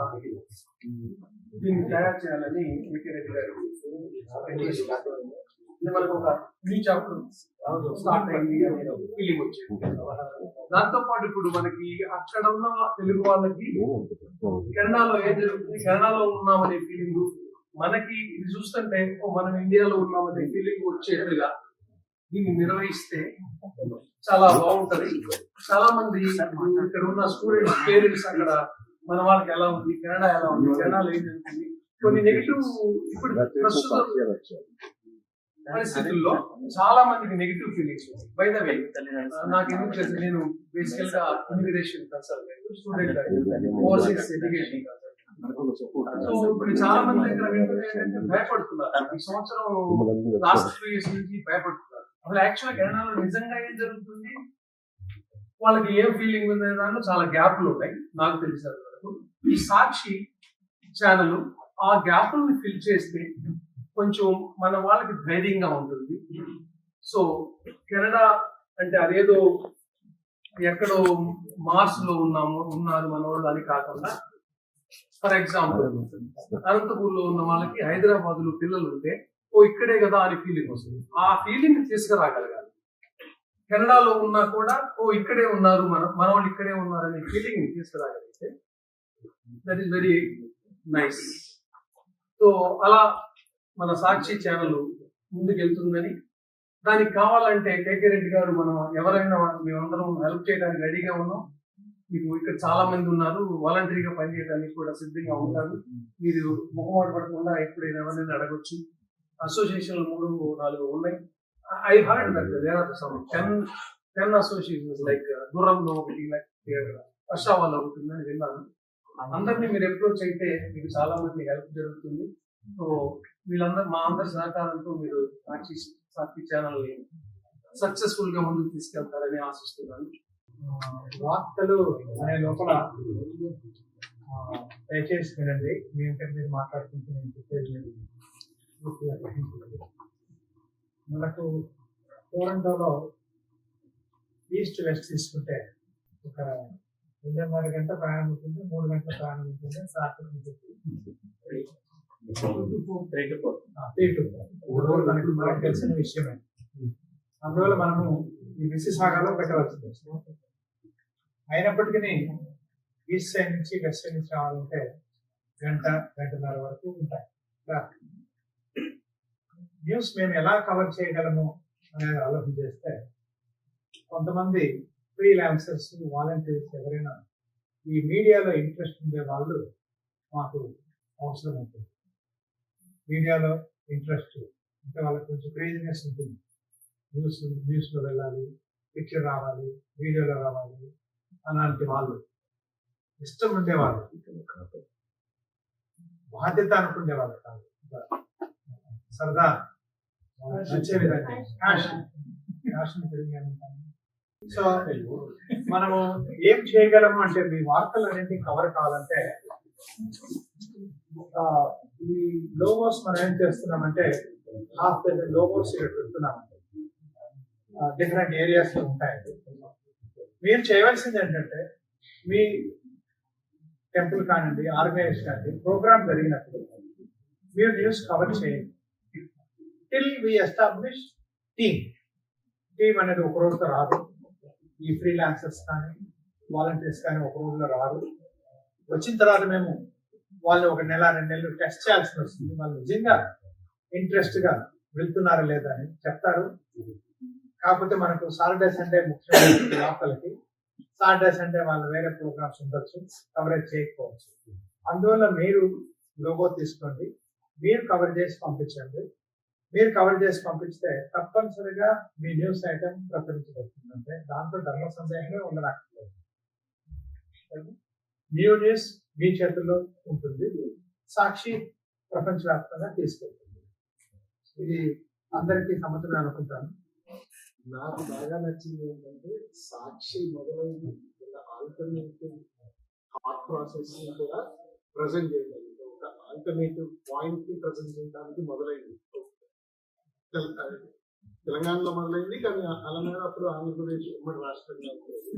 దీన్ని తయారు చేయాలని వికే రెడ్డి గారు మనకు ఒక న్యూ చాప్టర్ స్టార్ట్ అయింది అనే ఫీలింగ్ వచ్చింది. దాంతో పాటు ఇప్పుడు మనకి అక్కడ ఉన్న తెలుగు వాళ్ళకి కెనడాలో ఏం జరుగుతుంది, కెనడాలో ఉన్నామనే ఫీలింగ్, మనకి ఇది చూస్తుంటే మనం ఇండియాలో ఉన్నామనే ఫీలింగ్ వచ్చేట్టుగా దీన్ని నిర్వహిస్తే చాలా బాగుంటది. చాలా మంది ఇక్కడ ఉన్న స్టూడెంట్స్ పేరెంట్స్ అక్కడ మన వాళ్ళకి ఎలా ఉంది, కెనడా ఎలా ఉంది, కెనడాలో ఏం జరుగుతుంది, కొన్ని నెగిటివ్ ఇప్పుడు ప్రస్తుత పరిస్థితుల్లో చాలా మందికి negative feelings. By the way నాకు ఎందుకు తెలుసు, నేను బేసికల్ గా immigration consultant, student overseas education consultant. So ఇప్పుడు చాలా మంది దగ్గర ఏంటంటే భయపడుతున్నారు. ఈ సంవత్సరం లాస్ట్ 3 years నుంచి భయపడుతున్నారు. అసలు యాక్చువల్ కెనడాలో నిజంగా ఏం జరుగుతుంది, వాళ్ళకి ఏం ఫీలింగ్ ఉంది దాంట్లో చాలా గ్యాప్లు ఉన్నాయి నాకు తెలిసినంత వరకు. ఈ సాక్షి ఛానల్ ఆ గ్యాప్లను ఫిల్ చేస్తే కొంచెం మన వాళ్ళకి ధైర్యంగా ఉంటుంది. సో కెనడా అంటే అదేదో ఎక్కడో మార్స్ లో ఉన్నారు మన వాళ్ళు అని కాకుండా, ఫర్ ఎగ్జాంపుల్ అనంతపూర్లో ఉన్న వాళ్ళకి హైదరాబాద్ లో పిల్లలు ఉంటే ఇక్కడే కదా అని ఫీలింగ్ వస్తుంది. ఆ ఫీలింగ్ తీసుకురాగలగాలి. కెనడాలో ఉన్నా కూడా ఇక్కడే ఉన్నారు, మన వాళ్ళు ఇక్కడే ఉన్నారు అనే ఫీలింగ్ తీసుకురాగలిగితే that is very nice. So అలా మన సాక్షి ఛానల్ ముందుకు వెళ్తుందని, దానికి కావాలంటే కేకే రెడ్డి గారు మనం ఎవరైనా మేమందరం హెల్ప్ చేయడానికి రెడీగా ఉన్నాం. మీకు ఇక్కడ చాలా మంది ఉన్నారు, వాలంటరీగా పనిచేయడానికి కూడా సిద్ధంగా ఉంటారు. మీరు మొహమాట పడకుండా ఎప్పుడైనా ఎవరైనా అడగొచ్చు. అసోసియేషన్లు 3-4 ఉన్నాయి. I heard that there are some 10 associations like గుర్రంలో ఒకటి, లైక్ వర్షావాలో ఒకటి అని విన్నాను. అందరినీ మీరు అప్రోచ్ అయితే మీకు చాలా మంది హెల్ప్ జరుగుతుంది. సో వీళ్ళందరూ మా అందరి సహకారంతో మీరు సాక్షి ఛానల్ ని సక్సెస్ఫుల్ గా ముందుకు తీసుకెళ్తారని ఆశిస్తున్నాను. వార్తలు అనే లోపల దయచేసి వినండి. మీరు మాట్లాడుకుంటూ నేను చెప్పేది మనకు టోరంటోలో ఈస్ట్ వెస్ట్ తీసుకుంటే ఒక 2.5 గంట ప్రయాణం ఉంటుంది, 3 గంటల ప్రయాణం ఉంటుంది. సాయంత్రం మనకు తెలిసిన విషయమే. అందువల్ల మనము ఈ మిసిసాగాలో పెట్టవలసింది. అయినప్పటికీ ఈస్ట్ సైడ్ నుంచి వెస్ట్ సైడ్ నుంచి రావాలంటే గంటన్నర వరకు ఉంటాయి. న్యూస్ మేము ఎలా కవర్ చేయగలము అనేది ఆలోచన చేస్తే కొంతమంది ఫ్రీలాన్సర్స్, వాలంటీర్స్ ఎవరైనా ఈ మీడియాలో ఇంట్రెస్ట్ ఉండే వాళ్ళు మాకు అవసరం ఉంటుంది. మీడియాలో ఇంట్రెస్ట్ అంటే వాళ్ళకి కొంచెం క్రేజినెస్ ఉంటుంది. న్యూస్లో వెళ్ళాలి, పిక్చర్ రావాలి, వీడియోలో రావాలి అలాంటి వాళ్ళు ఇష్టం ఉండేవాళ్ళు, బాధ్యత అనుకునేవాళ్ళు కాదు, సరదా నచ్చే విధంగా ఫ్యాషన్ తెలియాలి. సో మనము ఏం చేయగలము అంటే మీ వార్తలు అనేది కవర్ కావాలంటే ఈ లోగోస్ మనం ఏం చేస్తున్నామంటే హాఫ్ డజన్ లోగోస్ ఇక్కడ పెడుతున్నామంటే డిఫరెంట్ ఏరియాస్ లో ఉంటాయండి. మీరు చేయవలసింది ఏంటంటే మీ టెంపుల్ కానివ్వండి, ఆర్గనైజేషన్ కానివ్వండి, ప్రోగ్రామ్ జరిగినప్పుడు మీరు న్యూస్ కవర్ చేయండి. టిల్ వి ఎస్టాబ్లిష్ టీమ్ అనేది ఒక రోజుతో రాదు. ఈ ఫ్రీలాన్సర్స్ కానీ వాలంటీర్స్ కానీ ఒక రోజులో రాదు. వచ్చిన తర్వాత మేము వాళ్ళు 1 నెల 2 నెలలు టెస్ట్ చేయాల్సి వస్తుంది. వాళ్ళు నిజంగా ఇంట్రెస్ట్ గా వెళ్తున్నారా లేదా అని చెప్తారు. కాకపోతే మనకు సాటర్డే సండే ముఖ్యమైన వార్తలకి సాటర్డే సండే వాళ్ళు వేరే ప్రోగ్రామ్స్ ఉండొచ్చు, కవరేజ్ చేయకపోవచ్చు. అందువల్ల మీరు లోగో తీసుకోండి, మీరు కవర్ చేసి పంపించండి. మీరు కవర్ చేసి పంపిస్తే తప్పనిసరిగా మీ న్యూస్ ఐటమ్ ప్రచురించబడుతుంది. అంటే దాంట్లో ధర్మ సందేహమే ఉండనక్కర్లేదు. న్యూస్ మీ చేతుల్లో ఉంటుంది. సాక్షి ప్రపంచవ్యాప్తంగా తీసుకెళ్తుంది. ఇది అందరికీ సమ్మతమే అనుకుంటాను. నాకు బాగా నచ్చింది ఏంటంటే సాక్షి మొదలైన ఆల్టర్నేటివ్ థాట్ ప్రాసెస్ ని కూడా ప్రజెంట్ చేయగలిగింది. ఒక ఆల్టర్నేటివ్ పాయింట్ ని ప్రజెంట్ చేయడానికి మొదలైంది. తెలంగాణలో మొదలైంది, కానీ అలాగే అప్పుడు ఆంధ్రప్రదేశ్ ఉమ్మడి రాష్ట్రంగా ఉండేది.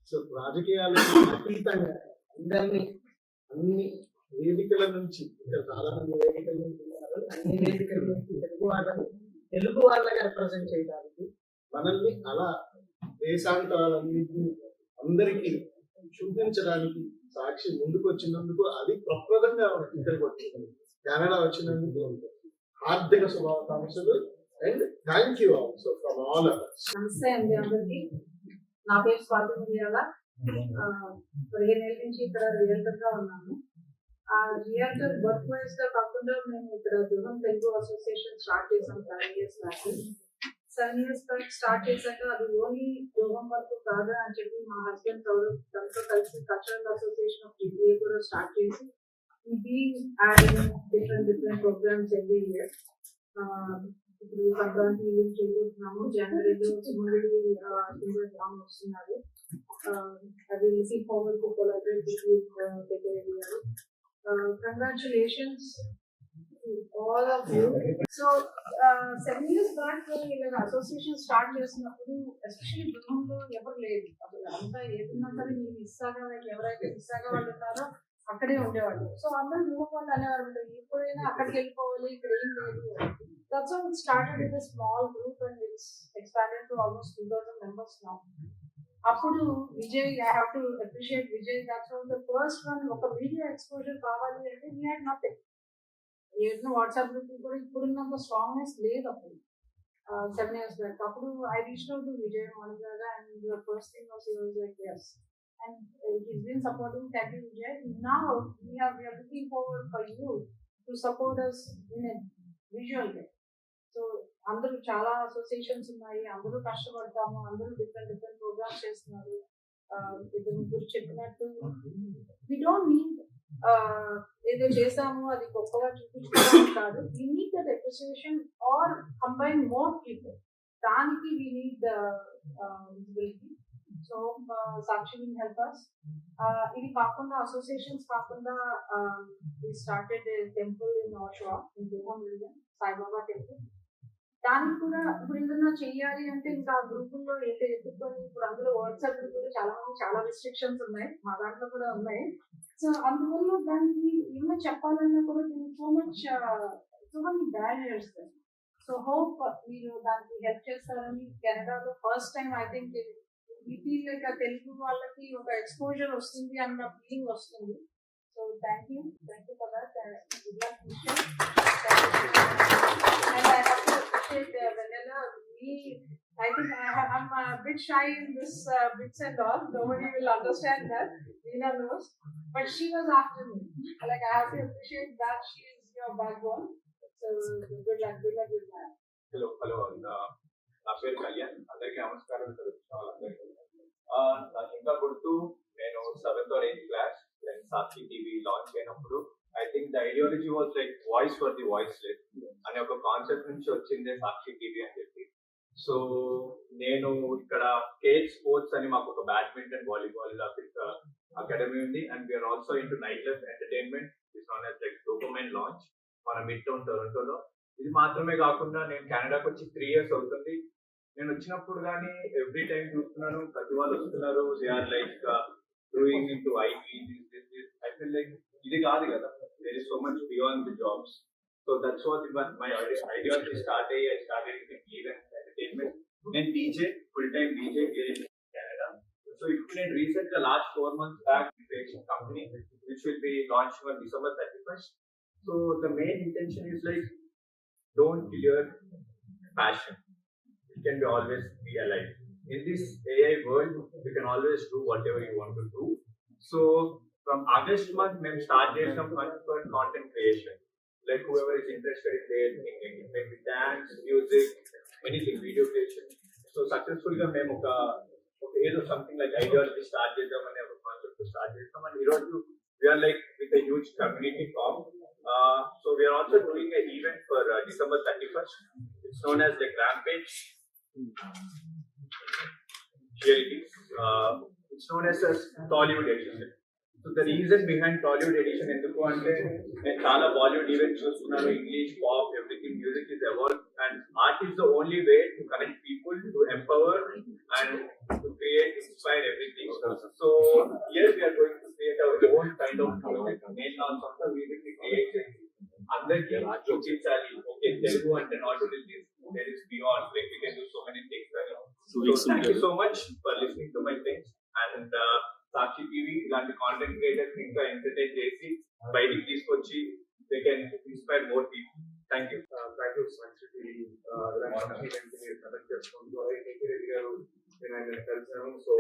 సో రాజకీయాలకు అతీతంగా అందరినీ అన్ని వేదికల నుంచి, చాలా మంది వేదికల నుంచి ఉన్నారు, అన్ని వేదికల నుంచి తెలుగు వాళ్ళగా రిప్రజెంట్ చేయడానికి, మనల్ని అలా దేశాంతరాలన్నింటినీ అందరికీ చూపించడానికి సాక్షి ముందుకు వచ్చినందుకు అది ప్రప్రదంగా ఇక్కడికి వచ్చింది. కెనడా వచ్చినందుకు హార్దిక శుభాకాంక్షలు and thank you also from all of us. నమస్తే అండి అందరికి. నా పేరు స్వాతి మిర్యాల. 15 ఏళ్ళ నుంచి ఇక్కడ రియల్టర్ గా ఉన్నాను. ఆ రియల్టర్ వర్క్ వైజ్ గా కాకుండా మేము ఇక్కడ దుర్గం తెలుగు అసోసియేషన్ స్టార్ట్ చేసాం 7 years back. 7 years back start చేశాక అది ఓన్లీ దుర్గం వరకు కాదా అని చెప్పి మా హస్బెండ్ తనతో కలిసి కల్చరల్ అసోసియేషన్ ఆఫ్ ఇండియా కూడా స్టార్ట్ చేసి డిఫరెంట్ ప్రోగ్రామ్స్ ఎవ్రీ ఇయర్. ఇప్పుడు సంక్రాంతి ఈవెంట్ చేయబోతున్నాము. జనవరిలో సుమంగళి రామ్ వస్తున్నారు. అది looking forward to collaborate with you. Congratulations to all of you. So 7 years back ఇలా అసోసియేషన్ స్టార్ట్ చేసినప్పుడు ఎస్పెషల్లీ గృహంలో ఎవరు లేదు. అసలు అంతా ఏదున్నా సరే మీరు ఇస్సాగా ఎవరైతే ఇస్సాగా వాళ్ళు ఉన్నారో అక్కడే ఉండేవాళ్ళు. సో అందరూ గృహం వాళ్ళు అనేవాళ్ళు ఎప్పుడైనా అక్కడికి వెళ్ళిపోవాలి, ఇక్కడ ఏం లేదు. That's how it started with a small group and it's expanded to almost 2000 members now. Appudu Vijay, I have to appreciate Vijay. That's one of the first one. Oka media exposure kavali ante we had nothing. Even WhatsApp group kuda ippudunna strongness ledhu appudu. 7 years back. Appudu I reached out to Vijay Monigaga and the first thing was he was like yes. And he's been supporting. Thank you Vijay. Now we are looking forward for you to support us in a visual way. So అందరూ చాలా associations ఉన్నాయి, అందరూ కష్టపడతాము, అందరూ different programmes చేస్తున్నారు. ఇద్దరు ముగ్గురు చెప్పినట్టు we don't need ఏదో చేసాము అది గొప్పగా చూపించుకోవడం కాదు. We need that appreciation or combine more people. దానికి we need visibility. So Sakshi will help us. ఇది కాకుండా అసోసియేషన్స్ కాకుండా we started temple in Oshawa in Durham region, Saibaba temple. దానికి కూడా ఇప్పుడు ఏదన్నా చెయ్యాలి అంటే ఇంకా గ్రూపుల్లో ఎత్తుకొని ఇప్పుడు అందులో వాట్సాప్ గ్రూపుల్లో చాలా మంది చాలా రిస్ట్రిక్షన్స్ ఉన్నాయి, మా దాంట్లో కూడా ఉన్నాయి. సో అందువల్ల దానికి ఏమైనా చెప్పాలన్నా కూడా దీనికి so many barriers. So hope మీరు దానికి హెల్ప్ చేస్తారని. కెనడాలో ఫస్ట్ టైం ఐ థింక్ ఈ ఫీల్ లైక్ ఆ తెలుగు వాళ్ళకి ఒక ఎక్స్పోజర్ వస్తుంది అన్న ఫీలింగ్ వస్తుంది. So thank you for that. Good luck విషయం. And I have to appreciate Vanilla. I think I'm a bit shy in this bits and all. Nobody will understand that. Veena knows. But she was after me. Like, I have to appreciate that she is your backbone. So good luck with that. Hello నా పేరు కళ్యాణ్. అందరికీ నమస్కారం. నాకు ఇంకా గుర్తు, నేను 7th or 8th class Sakshi TV launch అయినప్పుడు I think the ideology was like voice for the voiceless అనే ఒక కాన్సెప్ట్ నుంచి వచ్చిందే సాక్షి టీవీ అని చెప్పి. సో నేను ఇక్కడ కేజ్ స్పోర్ట్స్ అని మాకు ఒక బ్యాడ్మింటన్, వాలీబాల్ అకాడమీ ఉంది. And we are also into night life entertainment. It's known as like dopamine launch మన మిడ్ టౌన్ టొరంటోలో. ఇది మాత్రమే కాకుండా నేను కెనడాకి వచ్చి 3 years అవుతుంది. నేను వచ్చినప్పుడు కానీ ఎవ్రీ టైం చూస్తున్నాను ప్రతి వాళ్ళు వస్తున్నారు. They are like doing in to IT. I feel like ఇది కాదు కదా, there is so much beyond the jobs. So that's what my ideology start అయ్యి. I started in event entertainment. నేను DJ, full time DJ in Canada. So ఇప్పుడు నేను recent గా last 4 months back creation company which will be launching on December 31st. So the main intention is like don't kill your passion. It can be always be alive. In this AI world, you can always do whatever you want to do. So from August month, we start doing some content creation. Like whoever is interested in anything, maybe dance, music, anything, video creation. So successfully, we have something like ideology start chesam ane oka concept start chesam, and we are like with a huge community form. So we are also doing an event for December 31st. It's known as the Rampage. Here it is. It's known as a Tollywood edition. So the reason behind Tollywood edition ఎందుకు అంటే నేను చాలా Bollywood events చూస్తున్నాను. English, pop, everything, music is evolve and art is the only way to connect people, to empower and to create, inspire everything. So here we are going to create our own kind of music. నేను నా సొంత music ని create చేసి అందరికీ చూపించాలి. Okay, Telugu అంటే not only this, there is beyond, like we can do so many things. So thank you so much for listening to my things. And Sakshi TV ఇలాంటి content creators ఇంకా ఎంటర్టైన్ చేసి బయటికి తీసుకొచ్చి they can inspire more people. Thank you. Thank you Sakshi TV connect చేసుకుంటూ అలాగే కేకే రెడ్డి గారు నేను ఆయన కలిసాను. సో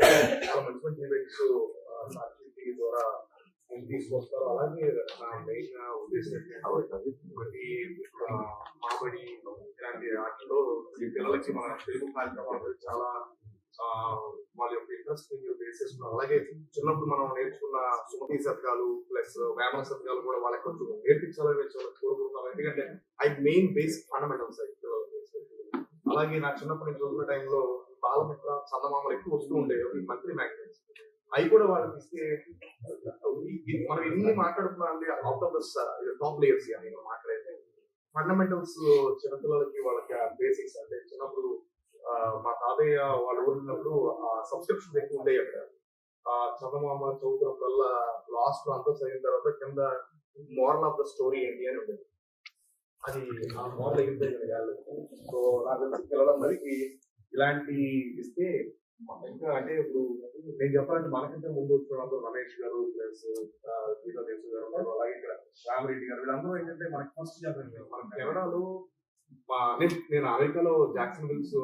చాలా మంచి మంచి ఈవెంట్స్ సాక్షి టీవీ ద్వారా తీసుకొస్తారు. అలాగే నా మెయిన్ ఉద్దేశం ఏంటంటే మాబడి ఇలాంటి ఆటలో ఈ పిల్లలకి మన తెలుగు కార్యక్రమాలు చాలా వాళ్ళ యొక్క ఇంట్రెస్ట్ బేస్ చేసుకున్నాం. అలాగే చిన్నప్పుడు మనం నేర్చుకున్న సుమతి శతకాలు ప్లస్ వేమన శతకాలు కూడా వాళ్ళకి కొంచెం నేర్పించాలని కోరుకుంటున్నాం. ఎందుకంటే అవి మెయిన్ బేసిక్ ఫండమెంటల్స్ పిల్లలు. అలాగే నా చిన్నప్పుడు నేను చదువుకున్న టైంలో బాలమిత్ర, చందమామలు ఎక్కువ వస్తూ ఉండేవి మంత్లీ మ్యాగజైన్స్. అవి కూడా వాళ్ళకి ఇస్తే మనం ఎన్ని మాట్లాడుతున్నాం అంటే out of the top layers కానీ మాట్లాడితే ఫండమెంటల్స్ చిన్నపిల్లలకి వాళ్ళకి బేసిక్స్ అంటే చిన్నప్పుడు మా తాతయ్య వాళ్ళు ఊరినప్పుడు సబ్స్క్రిప్షన్ ఎక్కువ ఉండేవి అక్కడ. చందమామ చదువుతున్నప్పుడల్లా లాస్ట్ అంతా చదివిన తర్వాత కింద మోరల్ ఆఫ్ ద స్టోరీ ఏంటి అని ఉండేది. అది ఆ మోరల్ ఏంటి కాదు. సో నాకు పిల్లలందరికీ ఇలాంటి ఇస్తే ఇంకా అంటే ఇప్పుడు నేను చెప్పాలంటే మనకంటే ముందు వచ్చిన రమేష్ గారు ప్లస్ గీతా దేశ్ గారు ఉన్నారు, అలాగే ఇక్కడ రామరెడ్డి గారు, వీళ్ళందరూ ఏంటంటే మనకి ఫస్ట్ జనరేషన్. మన కెనడాలో నేను అమెరికాలో జాక్సన్ విల్స్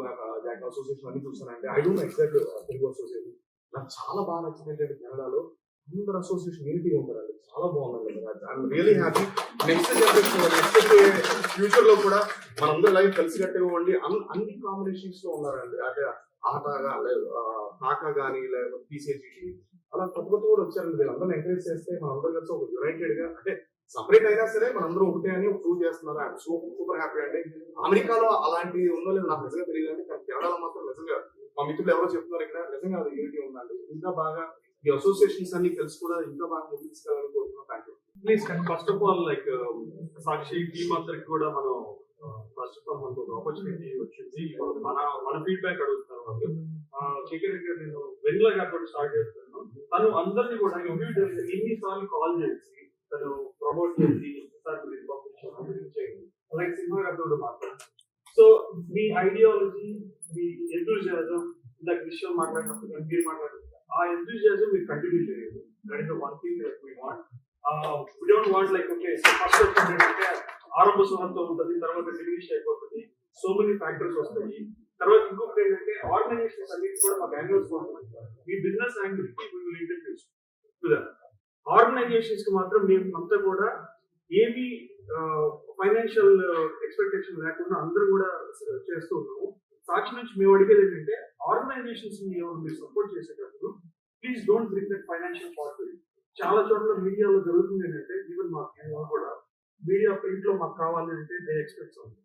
అసోసియేషన్ అన్ని చూసానంటే I don't exact Telugu association. నాకు చాలా బాగా నచ్చింది ఏంటంటే కెనడాలో అందరు అసోసియేషన్ యూనిటీగా ఉంటారండి. చాలా బాగుందండి. I'm really happy. Next generation next future లో కూడా మనందరూ లైఫ్ కలిసికట్టుగా ఉండి అన్ని కాంబినేషన్స్ లో ఉన్నారండి. అంటే ఆటగా టాకా కానీ లేకపోతే పీసీజీ అలా కొత్త కూడా వచ్చారండి. వీళ్ళందరూ ఎంకరేజ్ చేస్తే మనందరూ కలిసి ఒక యునైటెడ్ గా అంటే సపరేట్ అయినా సరే మనందరూ ఒకటే అని ప్రూవ్ చేస్తున్నారు. ఐఎమ్ సూపర్ హ్యాపీ అండి. అమెరికాలో అలాంటి ఉందో లేదో నాకు నిజంగా తెలియదు అండి. కానీ కెనడాలో మాత్రం నిజంగా మా మిత్రులు ఎవరో చెప్తున్నారు ఇక్కడ నిజంగా అది యూనిటీ ఉందండి. ఇంకా బాగా ఈ అసోసియేషన్స్ అన్ని కలిసి కూడా ఇంకా బాగా ముందుకు తీసుకెళ్ళాలని కోరుతున్నాం. Thank you. Please first of all like Sakshi team అందరికి కూడా మనం ఫస్ట్ ఆఫ్ ఆల్ మనకు ఒక ఆపర్చునిటీ వచ్చింది. మన ఫీడ్బ్యాక్ అడుగుతున్నారు వాళ్ళు. కేకే రెడ్డి గారు నేను వెనిలా గారితో స్టార్ట్ చేస్తున్నాను. తను అందరినీ కూడా ఎన్నిసార్లు కాల్ చేసి తను ప్రమోట్ చేసి అలాగే సినిమా గారితో మాట్లాడు. సో మీ ఐడియాలజీ, మీ ఎంతూజియాజం, ఇందాక విషయం మాట్లాడినప్పుడు మీరు మాట్లాడినప్పుడు ఆ ఎంతూజియాజం మీరు కంటిన్యూ చేయండి. That is the one thing that we want. We don't want like okay first ఏంటంటే ఆరంభ సుఖంతో ఉంటుంది, తర్వాత డిమినిష్ అయిపోతుంది, సో మెనీ ఫ్యాక్టర్స్ వస్తాయి. తర్వాత ఇంకొకటి ఏంటంటే ఆర్గనైజేషన్స్ అన్నిటి కూడా మాకు యాంగిల్స్ ఉంటుంది. మీ బిజినెస్ యాంగిల్ కి we will introduce to that. Organizations కి మాత్రం మేము అంతా కూడా ఏమి ఫైనాన్షియల్ ఎక్స్పెక్టేషన్ లేకుండా అందరూ కూడా చేస్తూ ఉన్నాము. సాక్షి నుంచి మేము అడిగేది ఏంటంటే ఆర్గనైజేషన్స్ ని మీరు సపోర్ట్ చేసేటప్పుడు please don't bring that financial part. చాలా చోట్ల మీడియాలో జరుగుతుంది ఏంటంటే ఈవెన్ మాకు కూడా మీడియా ప్రింట్ లో మాకు కావాలి అంటే దే ఎక్స్పెక్ట్స్ ఉంది.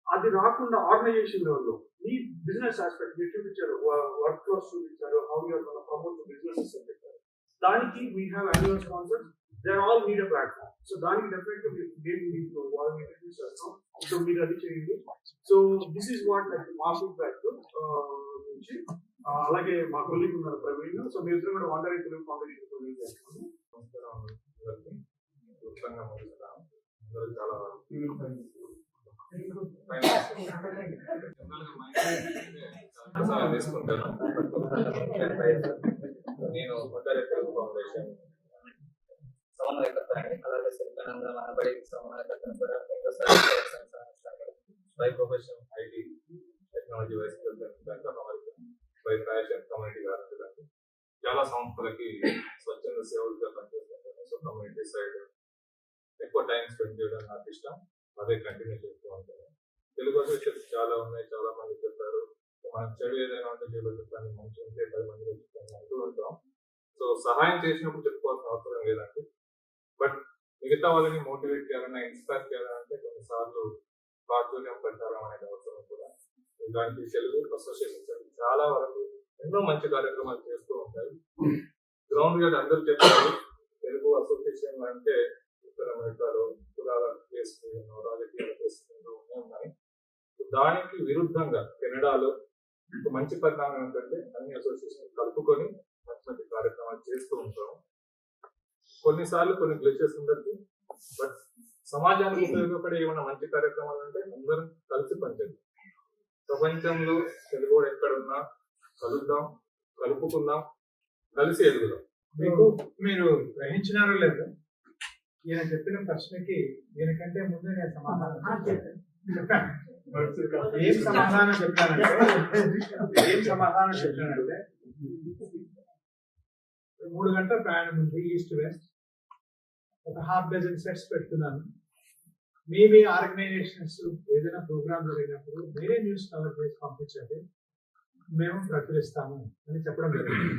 అది రాకుండా ఆర్గనైజేషన్ లెవెల్లో మీ బిజినెస్ ఆస్పెక్ట్ మీరు చూపించారు, వర్క్ ఫ్లోస్ చూపించారు, how you are gonna promote business అని చెప్పారు. దానికి we have annual sponsors, they are all need a platform. So దానికి డెఫినెట్ గా మీకు వాళ్ళని ఇంట్రడ్యూస్ చేస్తాం. సో మీరు అది చేయండి. So this is what like మా ఫీడ్బ్యాక్ నుంచి. అలాగే మా కొలీగ్ ఉన్నారు ప్రవీణ్. సో మీ ఇద్దరు కూడా వాంటరీ తెలుగు ఫౌండేషన్ కొలీగ్ చేస్తాము. నేను వాంటరీ తెలుగు ఫౌండేషన్ సమన్వయకర్త అండి. అలాగే శిల్పానంద మనబడి సమన్వయకర్తను కూడా by profession IT technology vice president Bank of America, by passion community garden. చాలా సంస్థలకి స్వచ్ఛంద సేవలుగా పనిచేస్తుంటాను. సో కమ్యూనిటీ సైడ్ ఎక్కువ టైం స్పెండ్ చేయడం నాకు ఇష్టం, అదే కంటిన్యూ చేస్తూ ఉంటాను. తెలుగు అసోసియేషన్స్ చాలా ఉన్నాయి, చాలా మంది చెప్పారు. మనం చెడు ఏదైనా ఉంటే చెడు చెప్పాలి, మంచి ఉంటే 10 మందిలో చెప్పాలి అంటూ ఉంటాం. సో సహాయం చేసినప్పుడు చెప్పుకోవాల్సిన అవసరం లేదండి. బట్ మిగతా వాళ్ళని మోటివేట్ చేయాలన్నా, ఇన్స్పైర్ చేయాలంటే కొన్నిసార్లు ప్రాచుర్యం ప్రచారం అనేది అవసరం కూడా. ఇలాంటి తెలుగు అసోసియేషన్స్ చాలా వరకు ఎన్నో మంచి కార్యక్రమాలు చేస్తూ ఉంటాయి. గ్రౌండ్ గా అందరూ చెప్పారు, తెలుగు అసోసియేషన్ అంటే ఉత్తర అమెరికాలో కులాల కేసులు, రాజకీయ కేసులు ఉన్నాయి. దానికి విరుద్ధంగా కెనడాలో ఒక మంచి పరిణామం ఏంటంటే అన్ని అసోసియేషన్ కలుపుకొని మంచి కార్యక్రమాలు చేస్తూ ఉంటాం. కొన్నిసార్లు కొన్ని గ్లిచెస్ ఉండొచ్చు, బట్ సమాజానికి ఉపయోగపడే ఏమైనా మంచి కార్యక్రమాలు అంటే అందరం కలిసి పనిచేద్దాం. ప్రపంచంలో తెలుగు ఎక్కడున్నా కలుద్దాం, కలుపుకుందాం, కలిసి ఎదుగుదాం. మీకు మీరు గ్రహించినారో లేదు, ఈయన చెప్పిన ప్రశ్నకి దీనికంటే ముందు నేను సమాధానం చెప్పాను. ఏం సమాధానం చెప్పానంటే 3 గంటల ప్రయాణం ఉంది ఈస్ట్ వెస్ట్, ఒక ½ డజన్ సెట్స్ పెడుతున్నాను. మీ ఆర్గనైజేషన్స్ ఏదైనా ప్రోగ్రామ్ జరిగినప్పుడు వేరే న్యూస్ కవర్ చేసి పంపించండి, మేము ప్రచురిస్తాము అని చెప్పడం జరిగింది.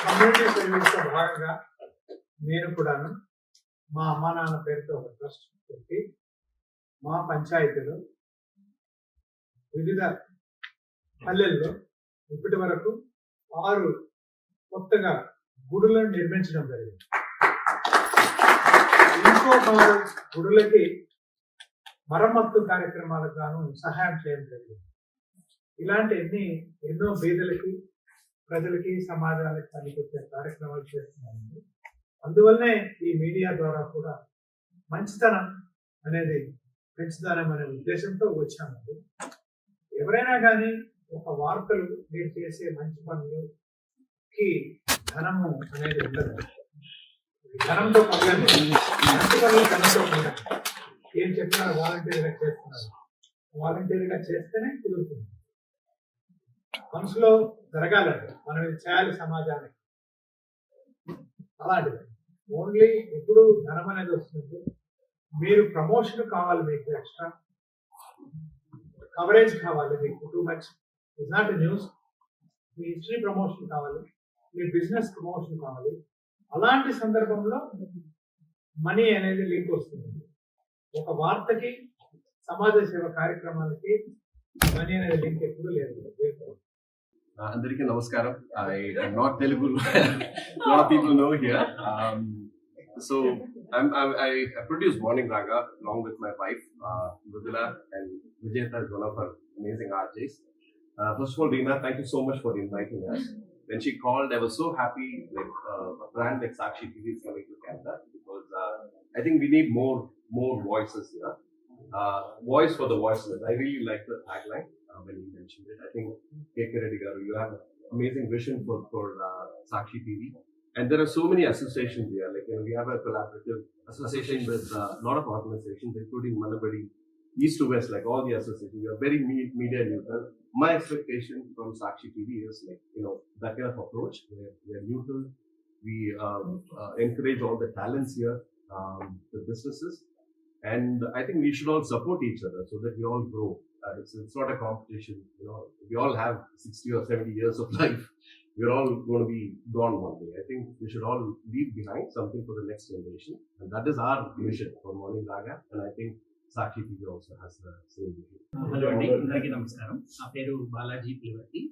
కమ్యూనిటీ సర్వీస్ లో భాగంగా నేను కూడాను మా అమ్మా నాన్న పేరుతో ఒక ట్రస్ట్ పెట్టి మా పంచాయతీలో వివిధ పల్లెల్లో ఇప్పటి వరకు 6 కొత్తగా గుడులను నిర్మించడం జరిగింది. ఇంకో 6 గుడులకి మరమ్మత్తు కార్యక్రమాలకు గాను సహాయం చేయడం జరిగింది. ఇలాంటి ఎన్నో బీదలకి, ప్రజలకి, సమాజానికి పనికొచ్చే కార్యక్రమాలు చేస్తున్నామండి. అందువల్లనే ఈ మీడియా ద్వారా కూడా మంచితనం అనేది పెంచుతానం అనే ఉద్దేశంతో వచ్చామండి. ఎవరైనా కానీ ఒక వార్తలు మీరు చేసే మంచి పనులకి ధనము అనేది ఉండదు. ధనంతో పనులండి, మంచి పనులు ధనంతో ఉండదు. ఏం చెప్పినారు, వాలంటీర్గా చేస్తున్నారు, వాలంటీర్గా చేస్తేనే కుదురుతుంది. మనసులో జరగాలండి, మనం ఇది చేయాలి సమాజానికి. అలాంటిది ఓన్లీ ఎప్పుడు ధనం అనేది వస్తుంది. మీరు ప్రమోషన్ కావాలి, మీకు ఎక్స్ట్రా కవరేజ్ కావాలి, మీకు too much is not news, me history promotion కావాలి, మీ బిజినెస్ ప్రమోషన్ కావాలి. అలాంటి సందర్భంలో మనీ అనేది లీక్ వస్తుంది. ఒక వార్తకి, సమాజ సేవ కార్యక్రమాలకి మనీ అనేది లింక్ ఎప్పుడు లేదు. అందరికీ నమస్కారం. I'm not Telugu. A lot of people know here. So I produce Morning Raga along with my wife, Mridula, and Vijayata is one of our amazing RJs. First of all, Reena, thank you so much for inviting us. When she called, I was so happy that a brand like Sakshi TV is coming to Canada, because I think we need more voices here. voice for the voiceless. I really like the tagline when you mentioned it. I think KK Reddy garu, you have amazing vision for Sakshi TV. And there are so many associations here. Like, we have a collaborative association with a lot of organizations, including Manabadi, East to West, like all the associations. We are very media neutral. My expectation from Sakshi TV is like, that kind of approach. We are neutral. We encourage all the talents here, the businesses. And I think we should all support each other so that we all grow. It's not a competition. We all have 60 or 70 years of life. We're all going to be gone one day. I think we should all leave behind something for the next generation. And that is our mission for Morning Raga. And I think Sakshi TV also has the same vision. Hello అండి, అందరికీ నమస్కారం. నా పేరు Balaji Pilavarthi.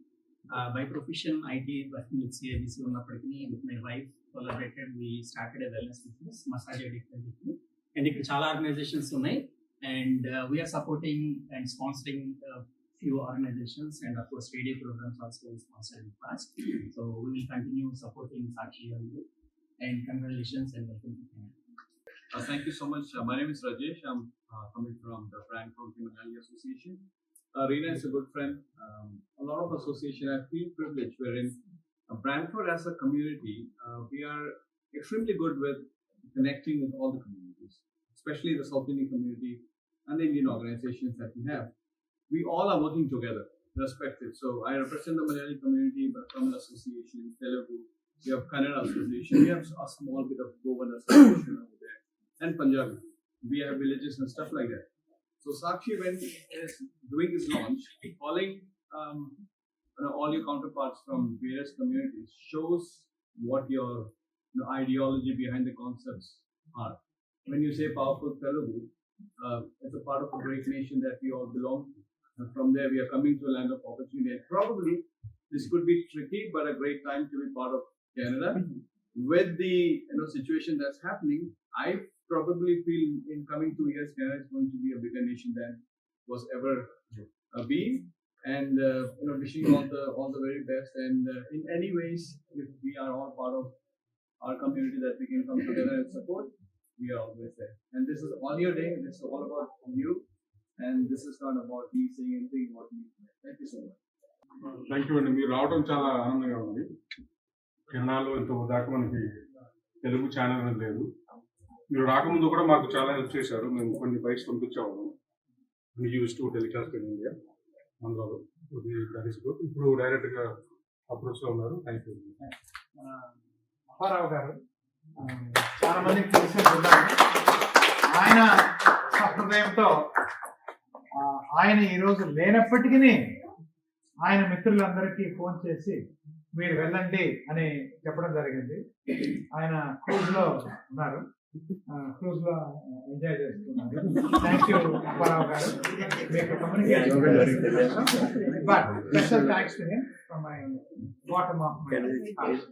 By profession IT working with CIBC ఉన్నప్పటికీ with my wife collaborated we started a wellness business massage addict అని చెప్పి. And ఇక్కడ చాలా ఆర్గనైజేషన్స్ ఉన్నాయి and we are supporting and sponsoring few organizations and of course radio programs also sponsored in the past. So we will continue supporting Sakshi and congratulations and welcome to Canada. Thank you so much. My name is Rajesh. I'm coming from the Brantford Malayali Association. Reena is a good friend. A lot of association I feel privileged wherein Brantford as a community, we are extremely good with connecting with all the communities, especially the South Indian community and the Indian organizations that we have. We all are working together, respective. So I represent the Malayali community, but Tamil Association, Telugu, we have Kannada Association, we have a small bit of Goan Association over there, and Punjabi. We have villages and stuff like that. So Sakshi, when is doing this launch, calling all your counterparts from various communities shows what your ideology behind the concepts are. When you say powerful Telugu, it's a part of a great nation that we all belong to. And from there, we are coming to a land of opportunity. And probably this could be tricky, but a great time to be part of Canada. With the situation that's happening, I probably feel in coming 2 years, Canada is going to be a bigger nation than was ever been. And wishing you all the very best. And in any ways, if we are all part of our community that we can come together and support, we are always there. And this is all your day. This is all about you. And this is not about me saying anything about me. Thank you so much. Thank you అండి. మీరు రావడం చాలా ఆనందంగా ఉంది. కెనడాలో ఇంత దాకా మనకి తెలుగు ఛానల్ అనేది లేదు. మీరు రాకముందు కూడా మాకు చాలా హెల్ప్ చేశారు. మేము కొన్ని బైక్స్ పంపించాము. Use to telecast in India ఆంధ్రాలో. ఇప్పుడు డైరెక్ట్గా అప్రోచ్లో ఉన్నారు. Thank you. అప్పారావు గారు చాలా మందికి తెలిసిన ఆయన హృదయంతో ఆయన ఈరోజు లేనప్పటికీ ఆయన మిత్రులందరికీ ఫోన్ చేసి మీరు వెళ్ళండి అని చెప్పడం జరిగింది. ఆయన క్రూజ్ లో ఉన్నారు, క్రూజ్ లో ఎంజాయ్ చేస్తున్నారు. థ్యాంక్ యూ అప్పారావు గారు, మీకు communication. But special thanks to him from my bottom of my heart.